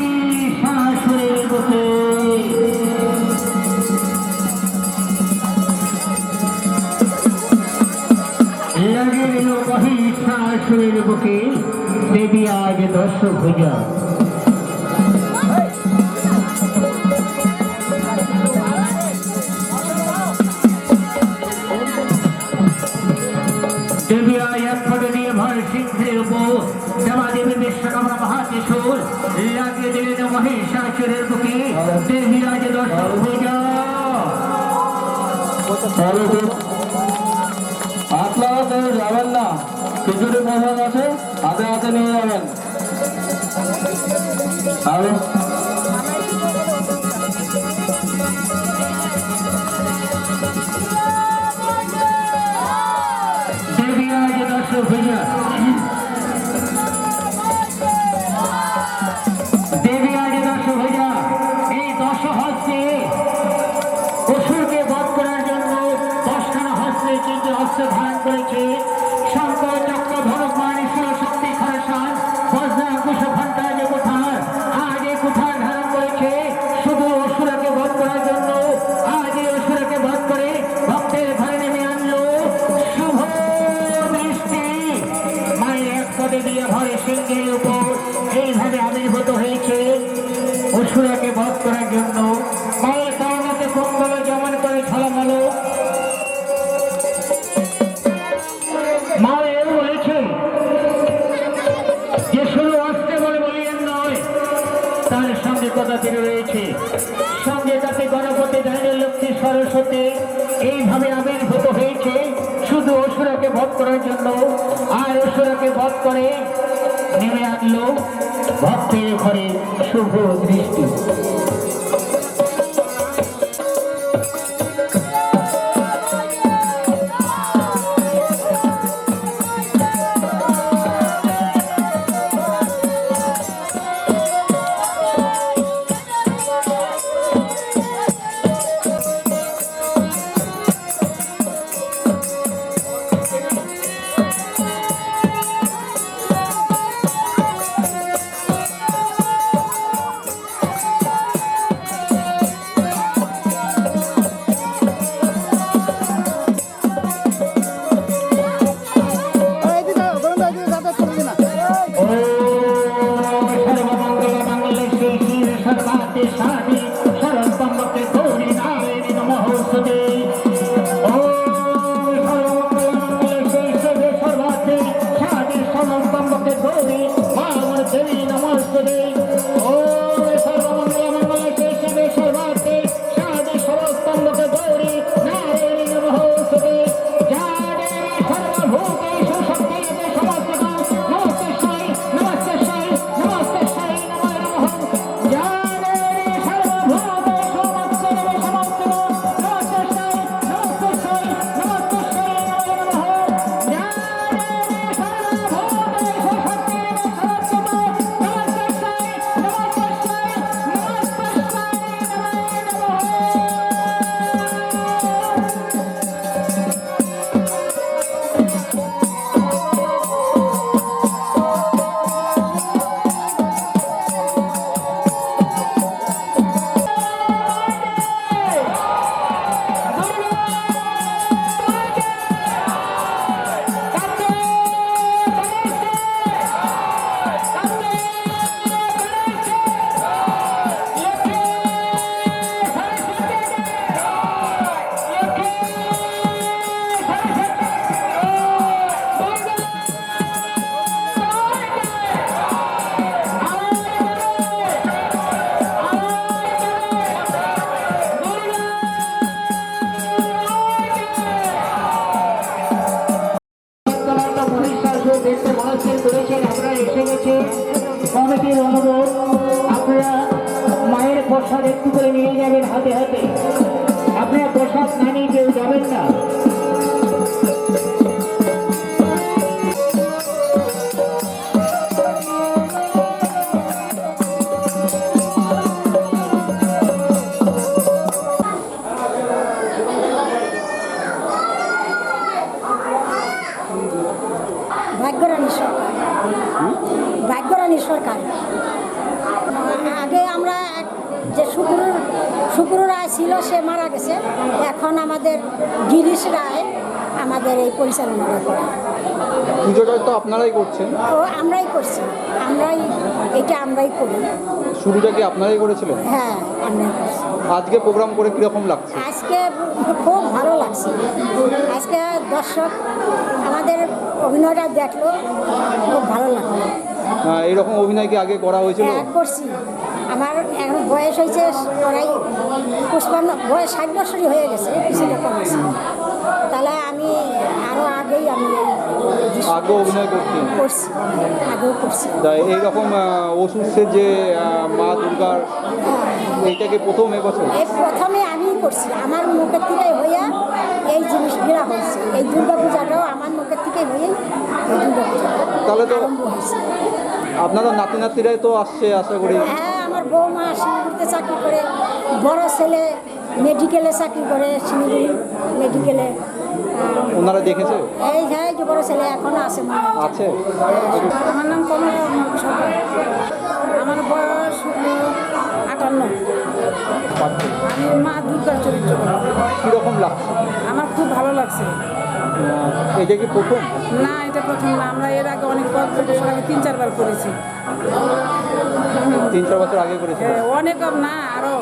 [SPEAKER 2] মহিষাসুরের বুকে। লাগিয়ে দিল মহিষাসুরের বুকে দেবী আজ দশ ভোজা। দেবী আজ এক ফটো নিয়ে ভর সিংহের উপর দেবা দেবী বিশ্বকর্মা মহাদেশুর লাগিয়ে দিলেন মহিষাসুরের বুকে দেবী আজ দশ ভোজা।
[SPEAKER 3] আপনারা কেউ যাবেন না, খিচুড়ি প্রসাদ আছে হাতে হাতে নিয়ে যাবেন। হ্যালো,
[SPEAKER 2] দেবী আজ দশ ভোজা। দেবী আজ দশ ভোজা। এই দশ হস্তে অসুরকে বধ করার জন্য 10খানা হস্তে কিন্তু হস্ত ধারণ করেছে। শঙ্খ চক্র ধনুক মানি শক্তি খরসান বজ্র কুশ ঘণ্টা যে কোঠার আজ এই কোঠার ধারণ করেছে শুধু অসুরকে বধ করার জন্য। আজ এই অসুরকে বধ করে ভক্তের ঘরে নেমে আনলো শুভ দৃষ্টি। মায়ের এক পদে দিয়ে ভরে সিংহের উপর এইভাবে আবির্ভূত হয়েছে অসুরকে বধ করার জন্য। মায়ের কর্ণকে কুণ্ডল যেমন করে ছলমলো। মা এও বলেছে যে শুধু অস্ত্রে বলে বলিয়েন নয়, তার সঙ্গে কথা তিনি রয়েছে, সঙ্গে তাতে গণপতি ধানের লক্ষ্মী সরস্বতী এইভাবে আবির্ভূত হয়েছে শুধু অসুরকে বধ করার জন্য। আর অসুরকে বধ করে নেমে আনলো ভক্তের ঘরে শুভ দৃষ্টি।
[SPEAKER 1] ভাগ্যরানী সরকার। ভাগ্যরানী সরকার। আগে আমরা যে শুক্র রায় ছিল, সে মারা গেছে। এখন আমাদের গিরিশ রায় আমাদের এই পরিচালনাটা করে।
[SPEAKER 4] পুজোটা তো আপনারাই করছেন,
[SPEAKER 1] তো আমরাই করছি, আমরাই করি।
[SPEAKER 4] শুরুটা কি আপনারাই করেছিলেন?
[SPEAKER 1] হ্যাঁ, আমরাই করছি।
[SPEAKER 4] আজকে প্রোগ্রাম করে কিরকম লাগছে?
[SPEAKER 1] আজকে খুব ভালো লাগছে। আজকে দর্শক আমাদের অভিনয়টা দেখলো, খুব ভালো লাগলো।
[SPEAKER 4] এইরকম অভিনয় কি আগে করা হয়েছিল?
[SPEAKER 1] হ্যাঁ, করছি। আমার এখন বয়স হয়েছে প্রায় 55, বয়স 60 বছরই হয়ে গেছে। পিছনে করেছি, তাহলে আমি আরও আগেই
[SPEAKER 4] আগে অভিনয় করতেন?
[SPEAKER 1] করছি, আগেও করছি।
[SPEAKER 4] তাই এইরকম অসুস্থের যে মা দুর্গার, এইটাকে প্রথম এবছর?
[SPEAKER 1] এই প্রথমে আমিই করছি, আমার মুখের থেকেই হইয়া এই জিনিসগুলো হয়েছে। এই দুর্গা পূজাটাও আমার মুখের থেকেই হয়ে এই দুর্গা পূজাটা
[SPEAKER 4] তাহলে তো
[SPEAKER 1] আরম্ভ হয়েছে।
[SPEAKER 4] আপনারা নাতি নাতিরাই তো আসছে আশা করি?
[SPEAKER 1] হ্যাঁ, আমার বৌমা শিলিগুড়িতে চাকরি করে, বড় ছেলে মেডিকেলে চাকরি করে, শিলিগুড়ি মেডিকেলে।
[SPEAKER 4] ওনারা দেখেছে?
[SPEAKER 1] এই হ্যাঁ, যে বড় ছেলে এখনো আছে।
[SPEAKER 4] আছে।
[SPEAKER 1] আমার নাম কমলা সরকার। আমার বয়স 58। আমি মা দুর্গার চরিত্র করি।
[SPEAKER 4] কীরকম লাগছে?
[SPEAKER 1] আমার খুব ভালো লাগছে।
[SPEAKER 4] এটা কি প্রথম?
[SPEAKER 1] না, এটা প্রথম না। আমরা এর আগে অনেক বছর আগে 3-4 বার করেছি।
[SPEAKER 4] 3-4 বছর আগে করেছিল?
[SPEAKER 1] অনেক না, আরো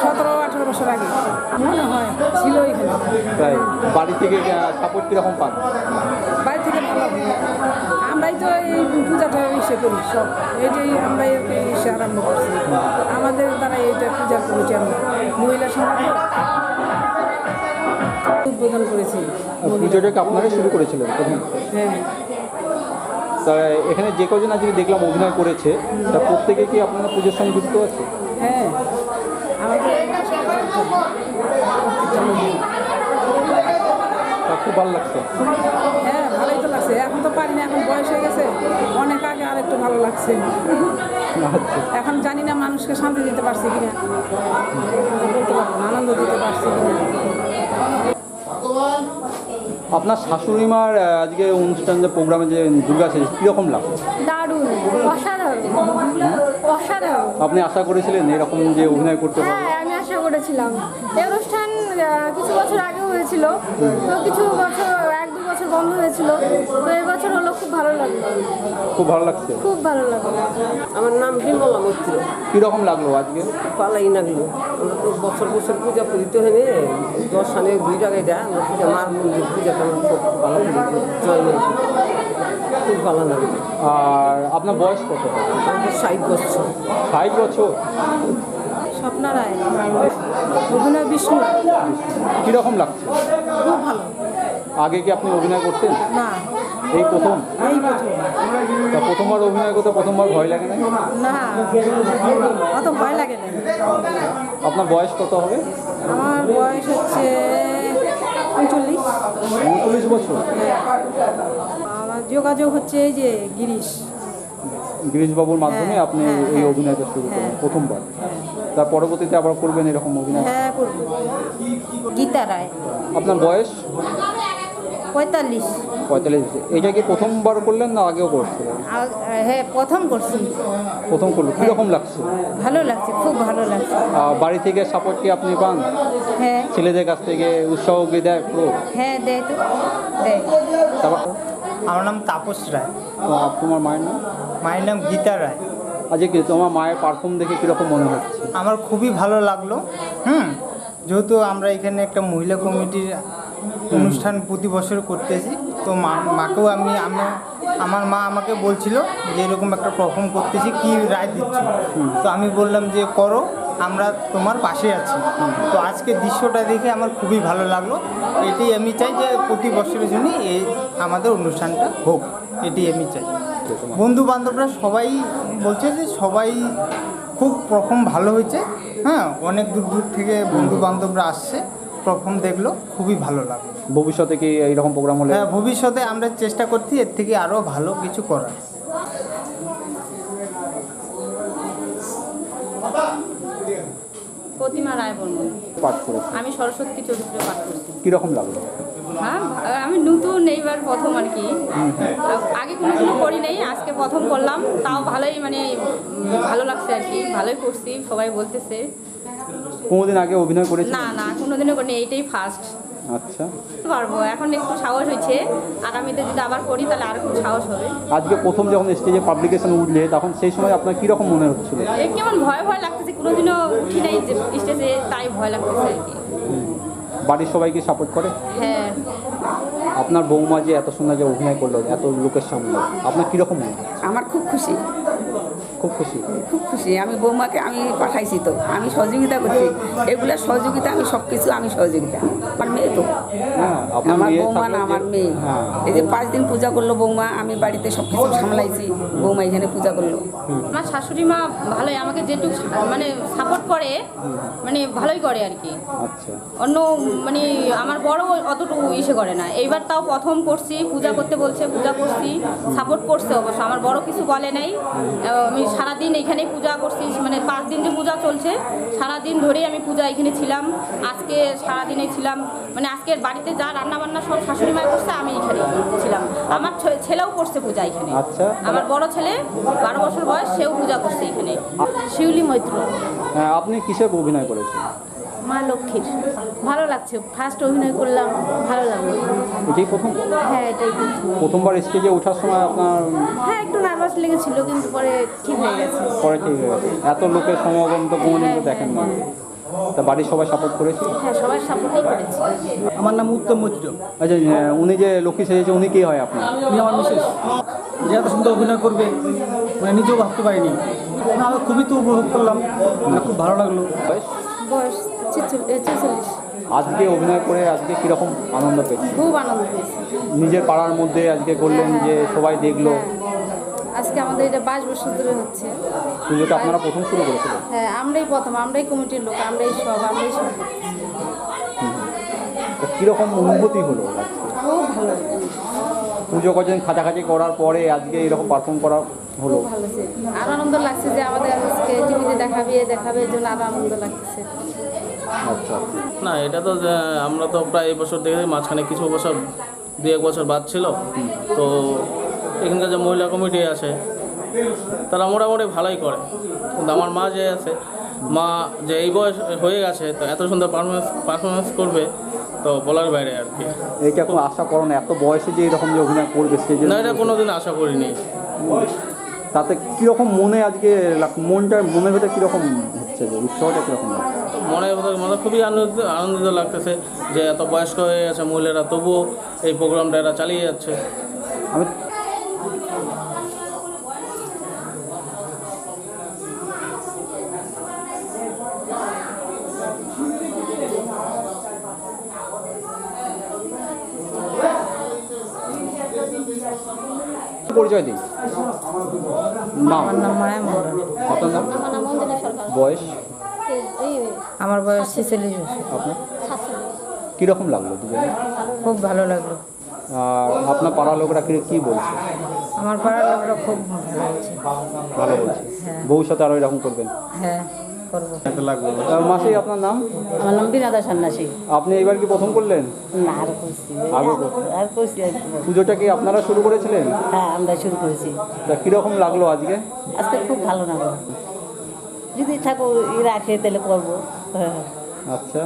[SPEAKER 1] 17-18 বছর আগে মনে হয় ছিল এখানে।
[SPEAKER 4] তাই বাড়ি থেকে সাপোর্ট কীরকম পান?
[SPEAKER 1] বাড়ি থেকে ভালো। আমরাই তো এই পূজাটা ইসে করি সব, এটাই আমরা এসে আরম্ভ করছি। আমাদের দ্বারা এইটা পূজা করেছি। আমরা মহিলা সমাজ উদ্বোধন করেছি।
[SPEAKER 4] পুজোটাকে আপনারাই শুরু করেছিলেন প্রথম?
[SPEAKER 1] হ্যাঁ।
[SPEAKER 4] তা এখানে যে কজন আজকে দেখলাম অভিনয় করেছে, তা প্রত্যেকে কি আপনারা পুজোর সঙ্গে যুক্ত আছে?
[SPEAKER 1] হ্যাঁ, আমাদের
[SPEAKER 4] তা খুব ভালো লাগছে?
[SPEAKER 1] হ্যাঁ, ভালোই তো লাগছে। এখন তো পারি না, এখন বয়স হয়ে গেছে। অনেক আগে আর একটু ভালো লাগছে।
[SPEAKER 4] আচ্ছা।
[SPEAKER 1] এখন জানি না মানুষকে শান্তি দিতে পারছি কিনা, বলতে পারবো না, আনন্দ দিতে পারছি কিনা।
[SPEAKER 4] আপনার শাশুড়ি মার আজকে অনুষ্ঠান যে প্রোগ্রামে যে দুর্গা শেষ, কীরকম লাগছে?
[SPEAKER 5] দারুণ, অসাধারণ, অসাধারণ।
[SPEAKER 4] আপনি আশা করেছিলেন এরকম যে অভিনয় করতে পারবেন?
[SPEAKER 5] হ্যাঁ, আমি আশা করেছিলাম। এই অনুষ্ঠান কিছু বছর আগেও হয়েছিল, তো কিছু বছর 1-2 বছর বন্ধ হয়েছিল, তো এই বছর হলো। খুব ভালো লাগলো,
[SPEAKER 4] খুব ভালো লাগছে?
[SPEAKER 5] খুব ভালো লাগলো।
[SPEAKER 6] আমার নাম বিমলা মৈত্র।
[SPEAKER 4] কীরকম লাগলো আজকে?
[SPEAKER 6] পালাই লাগলো। আমরা তো বছর বছর পূজা করিতে হয় না, 10 সালে 2 জায়গায় দেয়। আমরা পূজা মার মন্দির পূজাটা আমার খুব ভালো লাগে, জয় মা, খুব ভালো লাগে।
[SPEAKER 4] আর আপনার বয়স কত?
[SPEAKER 6] আমাদের 60 বছর।
[SPEAKER 4] 60 বছর?
[SPEAKER 1] স্বপ্না রায়, অভিনয় বিষ্ণু।
[SPEAKER 4] কীরকম লাগছে?
[SPEAKER 1] খুব ভালো।
[SPEAKER 4] আগে কি আপনি অভিনয় করতেন?
[SPEAKER 1] না,
[SPEAKER 4] এই প্রথম?
[SPEAKER 1] এই প্রথম।
[SPEAKER 4] তা প্রথমবার অভিনয় করতে প্রথমবার ভয় লাগে না?
[SPEAKER 1] না, অত ভয় লাগে না।
[SPEAKER 4] আপনার বয়স কত হবে?
[SPEAKER 1] আমার বয়স হচ্ছে 39।
[SPEAKER 4] 39 বছর?
[SPEAKER 1] আমার যোগাযোগ হচ্ছে এই যে গিরিশ।
[SPEAKER 4] গিরিশবাবুর মাধ্যমে
[SPEAKER 1] হ্যাঁ,
[SPEAKER 4] আপনি
[SPEAKER 1] হ্যাঁ,
[SPEAKER 4] এই
[SPEAKER 1] হ্যাঁ।
[SPEAKER 4] অভিনয়টা শুরু করেন
[SPEAKER 1] হ্যাঁ।
[SPEAKER 4] প্রথমবার? তার পরবর্তীতে আবার করবেন এরকম অভিনয়?
[SPEAKER 1] হ্যাঁ, করব। গীতা রায়,
[SPEAKER 4] আপনার বয়স?
[SPEAKER 1] 45।
[SPEAKER 4] 45 বছর। এটা কি প্রথমবার করলেন না আগেও করছিলেন?
[SPEAKER 1] হ্যাঁ, প্রথম করছি।
[SPEAKER 4] প্রথম করলেন, কীরকম লাগছে?
[SPEAKER 1] ভালো লাগছে, খুব ভালো লাগছে।
[SPEAKER 4] বাড়ি থেকে সাপোর্ট কি আপনি পান?
[SPEAKER 1] হ্যাঁ,
[SPEAKER 4] ছেলেদের কাছ থেকে উৎসাহ কি দেয় পুরো?
[SPEAKER 1] হ্যাঁ, দেয় তো, দেয়।
[SPEAKER 4] তারপর
[SPEAKER 7] আমার নাম তাপস রায়।
[SPEAKER 4] তোমার মায়ের নাম?
[SPEAKER 7] মায়ের নাম গীতা রায়।
[SPEAKER 4] আজকে কি তোমার মায়ের পারফর্ম দেখে কীরকম মনে হচ্ছে?
[SPEAKER 7] আমার খুবই ভালো লাগলো। যেহেতু আমরা এখানে একটা মহিলা কমিটির অনুষ্ঠান প্রতি বছর করতেছি, তো মাকেও আমার মা আমাকে বলছিল যে এরকম একটা পারফর্ম করতেছি, কি রায় দিচ্ছ? তো আমি বললাম যে করো, আমরা তোমার পাশে আছি। তো আজকে দৃশ্যটা দেখে আমার খুবই ভালো লাগলো। এটাই আমি চাই যে প্রতি বছরের জন্য এই আমাদের অনুষ্ঠানটা হোক, এটাই আমি চাই। বন্ধু বান্ধবরা সবাই বলছে যে সবাই খুব প্রথম ভালো হয়েছে। হ্যাঁ, অনেক দূর দূর থেকে বন্ধু বান্ধবরা আসছে, প্রথম দেখলো, খুবই ভালো লাগলো।
[SPEAKER 4] ভবিষ্যতে কি এইরকম প্রোগ্রাম হলে?
[SPEAKER 7] হ্যাঁ, ভবিষ্যতে আমরা চেষ্টা করছি এর থেকে আরও ভালো কিছু করার।
[SPEAKER 8] প্রতিমা রায় বর্মন।
[SPEAKER 4] পাঠ করেছি।
[SPEAKER 8] আমি সরস্বতী চরিত্রে পাঠ করছি।
[SPEAKER 4] কীরকম লাগলো?
[SPEAKER 8] হ্যাঁ, আমি নতুন এইবার প্রথম আর কি। আগে কোনোদিনও করি নাই, আজকে প্রথম করলাম। তাও ভালোই মানে ভালো লাগছে আর কি, ভালোই করছি, সবাই বলতেছে।
[SPEAKER 4] কোনোদিন আগে অভিনয় করেছেন?
[SPEAKER 8] না না, কোনোদিনও করিনি, এইটাই ফার্স্ট।
[SPEAKER 4] আচ্ছা,
[SPEAKER 8] পারবো, এখন একটু সাহস হয়েছে, আগামীতে যদি আবার করি তাহলে আর একটু সাহস হবে।
[SPEAKER 4] আজকে প্রথম যখন স্টেজে পাবলিকেশন উঠলে তখন সেই সময় আপনার কীরকম মনে হচ্ছিল?
[SPEAKER 8] এই কেমন ভয় ভয় লাগতেছে, কোনোদিনও উঠি নাই যে স্টেজে, তাই ভয় লাগতেছে আর কি।
[SPEAKER 4] বাড়ির সবাইকে সাপোর্ট করে?
[SPEAKER 8] হ্যাঁ।
[SPEAKER 4] আপনার বৌমা যে এত সুন্দর যে অভিনয় করলো এত লোকের সামনে, আপনার কীরকম মনে হয়?
[SPEAKER 9] আমার খুব খুশি,
[SPEAKER 4] খুব খুশি।
[SPEAKER 9] খুব খুশি। আমি বৌমাকে আমি পাঠাইছি, তো আমি সহযোগিতা করছি, এগুলোর সহযোগিতা আমি সব কিছু আমি সহযোগিতা। আমার মেয়ে তো,
[SPEAKER 4] হ্যাঁ, আপনার
[SPEAKER 9] আমার
[SPEAKER 4] মেয়ে
[SPEAKER 9] বৌমা না,
[SPEAKER 4] থাকলে
[SPEAKER 9] আমার
[SPEAKER 4] যে-
[SPEAKER 9] মেয়ে।
[SPEAKER 4] হ্যাঁ।
[SPEAKER 9] এই যে 5 দিন পূজা করলো বৌমা, আমি বাড়িতে সব কিছু সামলাইছি, বৌমা এখানে পূজা করলো।
[SPEAKER 8] আমার শাশুড়ি মা ভালোই, আমাকে যেটুকু মানে সাপোর্ট করে, মানে ভালোই করে আর কি।
[SPEAKER 4] আচ্ছা,
[SPEAKER 8] অন্য মানে আমার বড় অতটুকু ইসে করে না। এইবার তাও প্রথম করছি, পূজা করতে বলছে, পূজা করছি, সাপোর্ট করছে অবশ্য, আমার বড় কিছু বলে নাই। আমি সারাদিন এখানেই পূজা করছি, মানে 5 দিন যে পূজা চলছে সারাদিন ধরেই আমি পূজা এখানে ছিলাম। আজকে সারাদিনে ছিলাম, মানে আজকের বাড়িতে যা রান্না বান্না সব শাশুড়ি মা করছে, আমি এখানে ছিলাম। আমার ছেলেও করছে পূজা এখানে।
[SPEAKER 4] আচ্ছা।
[SPEAKER 8] আমার বড় ছেলে 12 বছর বয়স, সেও পূজা করছে এখানে। শিউলি মৈত্র।
[SPEAKER 4] হ্যাঁ, আপনি কিসের অভিনয় করেছেন?
[SPEAKER 5] মা লক্ষ্মীর। ভালো লাগছে, ফার্স্ট অভিনয় করলাম, ভালো লাগলো।
[SPEAKER 4] এটাই প্রথম?
[SPEAKER 5] হ্যাঁ, এটাই প্রথম।
[SPEAKER 4] প্রথমবার স্টেজে ওঠার সময় আপনার
[SPEAKER 5] হ্যাঁ, একটু নার্ভাস লেগেছিল, কিন্তু পরে ঠিক হয়ে গেছে।
[SPEAKER 4] পরে ঠিক হয়ে গেছে? এত লোকের সমাগম তো কোনোদিন তো দেখেন না, তা বাড়ির সবাই সাপোর্ট করেছে?
[SPEAKER 5] হ্যাঁ, সবার সাপোর্টই করেছি।
[SPEAKER 7] আমার নাম উত্তম মৈত্র।
[SPEAKER 4] আচ্ছা, উনি যে লক্ষ্মী সেজেছে উনি কি হয় আপনার?
[SPEAKER 7] উনি আমার মিসেস, যে এত সুন্দর অভিনয় করবে মানে নিজেও ভাবতে পারিনি। না, আমি খুবই তো উপভোগ করলাম, আমার খুব ভালো লাগলো।
[SPEAKER 4] বয়স?
[SPEAKER 5] বয়স 46।
[SPEAKER 4] আজকে অভিনয় করে আজকে কীরকম আনন্দ পেয়েছে?
[SPEAKER 5] খুব আনন্দ পেয়েছি।
[SPEAKER 4] নিজের পাড়ার মধ্যে আজকে করলেন, যে সবাই দেখলো।
[SPEAKER 5] আজকে আমাদের এটা 22 বছর ধরে হচ্ছে।
[SPEAKER 4] পুজোটা আপনারা প্রথম শুরু করেছিলেন?
[SPEAKER 5] হ্যাঁ, আমরাই প্রথম, আমরাই কমিটির লোক, আমরাই সব।
[SPEAKER 4] তা কীরকম অনুভূতি হলো আজকে?
[SPEAKER 5] খুব ভালো,
[SPEAKER 4] পুজো করছেন খাঁচাখাঁচি করার পরে আজকে এরকম পারফর্ম করা হলো,
[SPEAKER 5] খুব ভালো ছিল। আরো আনন্দ লাগছে যে আমাদের আজকে টিভিতে দেখাবে এই জন্য আরো আনন্দ লাগতেছে।
[SPEAKER 4] আচ্ছা,
[SPEAKER 3] না, এটা তো আমরা তো প্রায় এই বছর দেখে মাঝখানে কিছু বছর 2-1 বছর বাদ ছিল, তো এখানকার যে মহিলা কমিটি আছে তারা মোটামুটি ভালোই করে। কিন্তু আমার মা যে আছে, মা যে এই বয়স হয়ে গেছে, তো এত সুন্দর পারফরমেন্স করবে তো বলার বাইরে আর কি।
[SPEAKER 4] এইটা কোনো আশা করো না, এত বয়সে যে এরকম যে অভিনয় করবে স্টেজে?
[SPEAKER 3] না, এটা কোনোদিন আশা করিনি।
[SPEAKER 4] তাতে কীরকম মনে আজকে মনের ভেতরে কীরকম হচ্ছে, যে উৎসাহটা কীরকম?
[SPEAKER 3] মনে খুবই আনন্দিত লাগতেছে যে এত বয়স্ক হয়ে গেছে মহিলারা, তবুও এই প্রোগ্রামটা এরা চালিয়ে যাচ্ছে।
[SPEAKER 4] আমি পরিচয় দিই। নাম?
[SPEAKER 9] আমার নাম মায়া মন্ডল।
[SPEAKER 4] আপনার নাম? বয়স?
[SPEAKER 9] আমার বয়স 46 বছর।
[SPEAKER 4] আপনার কীরকম লাগলো দুজনে?
[SPEAKER 9] খুব ভালো লাগলো।
[SPEAKER 4] আর আপনার পাড়ার লোকরা কী বলছে?
[SPEAKER 9] আমার পাড়ার লোকরা খুব ভালো হয়েছে।
[SPEAKER 4] ভালো বলছে। ভবিষ্যতে আরও এরকম করবেন?
[SPEAKER 9] হ্যাঁ, করবো।
[SPEAKER 4] মাসি, আপনার নাম?
[SPEAKER 9] আমার নাম বিনাদা সন্ন্যাসী।
[SPEAKER 4] আপনি এবার কি প্রথম করলেন?
[SPEAKER 9] না, আর করছি,
[SPEAKER 4] আগে
[SPEAKER 9] আর করছি।
[SPEAKER 4] পুজোটা কি আপনারা শুরু করেছিলেন?
[SPEAKER 9] হ্যাঁ, আমরা শুরু করেছি।
[SPEAKER 4] তা কীরকম লাগলো আজকে?
[SPEAKER 9] আজকে খুব ভালো লাগলো। যদি ঠাকুর রাখে তাহলে করবো। হ্যাঁ।
[SPEAKER 4] আচ্ছা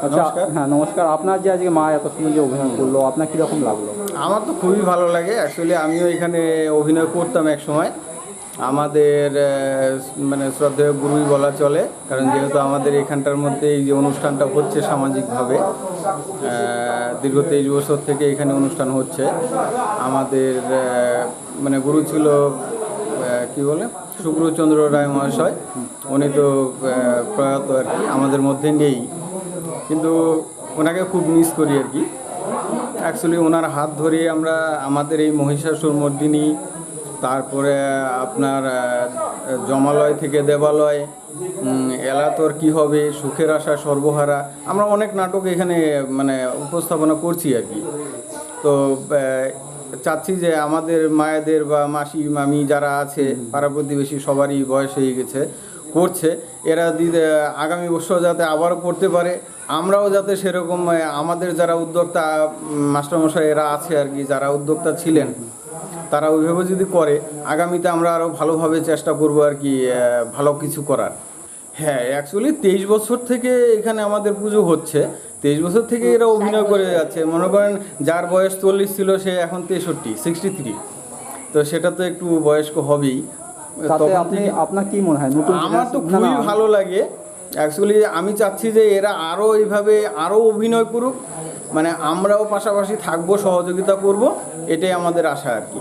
[SPEAKER 4] আচ্ছা, হ্যাঁ নমস্কার। আপনার যে আজকে মা এত সুন্দর যে অভিনয় করলো, আপনার কীরকম লাগলো?
[SPEAKER 7] আমার তো খুবই ভালো লাগে। অ্যাকচুয়ালি আমিও এখানে অভিনয় করতাম এক সময়। আমাদের মানে শ্রদ্ধেয় গুরুই বলা চলে, কারণ যেহেতু আমাদের এখানটার মধ্যে এই যে অনুষ্ঠানটা হচ্ছে সামাজিকভাবে দীর্ঘ 23 বছর থেকে এখানে অনুষ্ঠান হচ্ছে। আমাদের মানে গুরু ছিল কি বলে সুব্রতচন্দ্র রায় মহাশয়, উনি তো প্রয়াত আর কি, আমাদের মধ্যে নেই, কিন্তু ওনাকে খুব মিস করি আর কি। অ্যাকচুয়ালি ওনার হাত ধরে আমরা আমাদের এই মহিষাসুর মর্দিনী, তারপরে আপনার জমালয় থেকে দেবালয়, এলাতর কি হবে, সুখের আশা সর্বহারা, আমরা অনেক নাটক এখানে মানে উপস্থাপনা করছি আর কি। তো চাচ্ছি যে আমাদের মায়েদের বা মাসি মামি যারা আছে পাড়া প্রতিবেশী সবারই বয়স হয়ে গেছে, করছে, এরা আগামী বছর যাতে আবারও করতে পারে, আমরাও যাতে সেরকম আমাদের যারা উদ্যোক্তা মাস্টারমশাই এরা আছে আর কি, যারা উদ্যোক্তা ছিলেন,
[SPEAKER 10] তারা ওইভাবে যদি করে আগামীতে আমরা আরও ভালোভাবে চেষ্টা করব আর কি ভালো কিছু করার। হ্যাঁ, অ্যাকচুয়ালি 23 বছর থেকে এখানে আমাদের পুজো হচ্ছে। 23 বছর থেকে এরা অভিনয় করে যাচ্ছে। মনে করেন যার বয়স 40 ছিল সে এখন 63, তো সেটা তো একটু বয়স্ক হবেই।
[SPEAKER 4] তাতে
[SPEAKER 10] তখন
[SPEAKER 4] আপনি
[SPEAKER 10] থেকে-
[SPEAKER 4] আপনার কি মনে হয় নতুন
[SPEAKER 10] আমার তো
[SPEAKER 4] না,
[SPEAKER 10] খুবই
[SPEAKER 4] না,
[SPEAKER 10] ভালো লাগে। অ্যাকচুয়ালি আমি চাচ্ছি যে এরা আরও এইভাবে আরও অভিনয় করুক, মানে আমরাও পাশাপাশি থাকবো, সহযোগিতা করব, এটাই আমাদের আশা আর কি।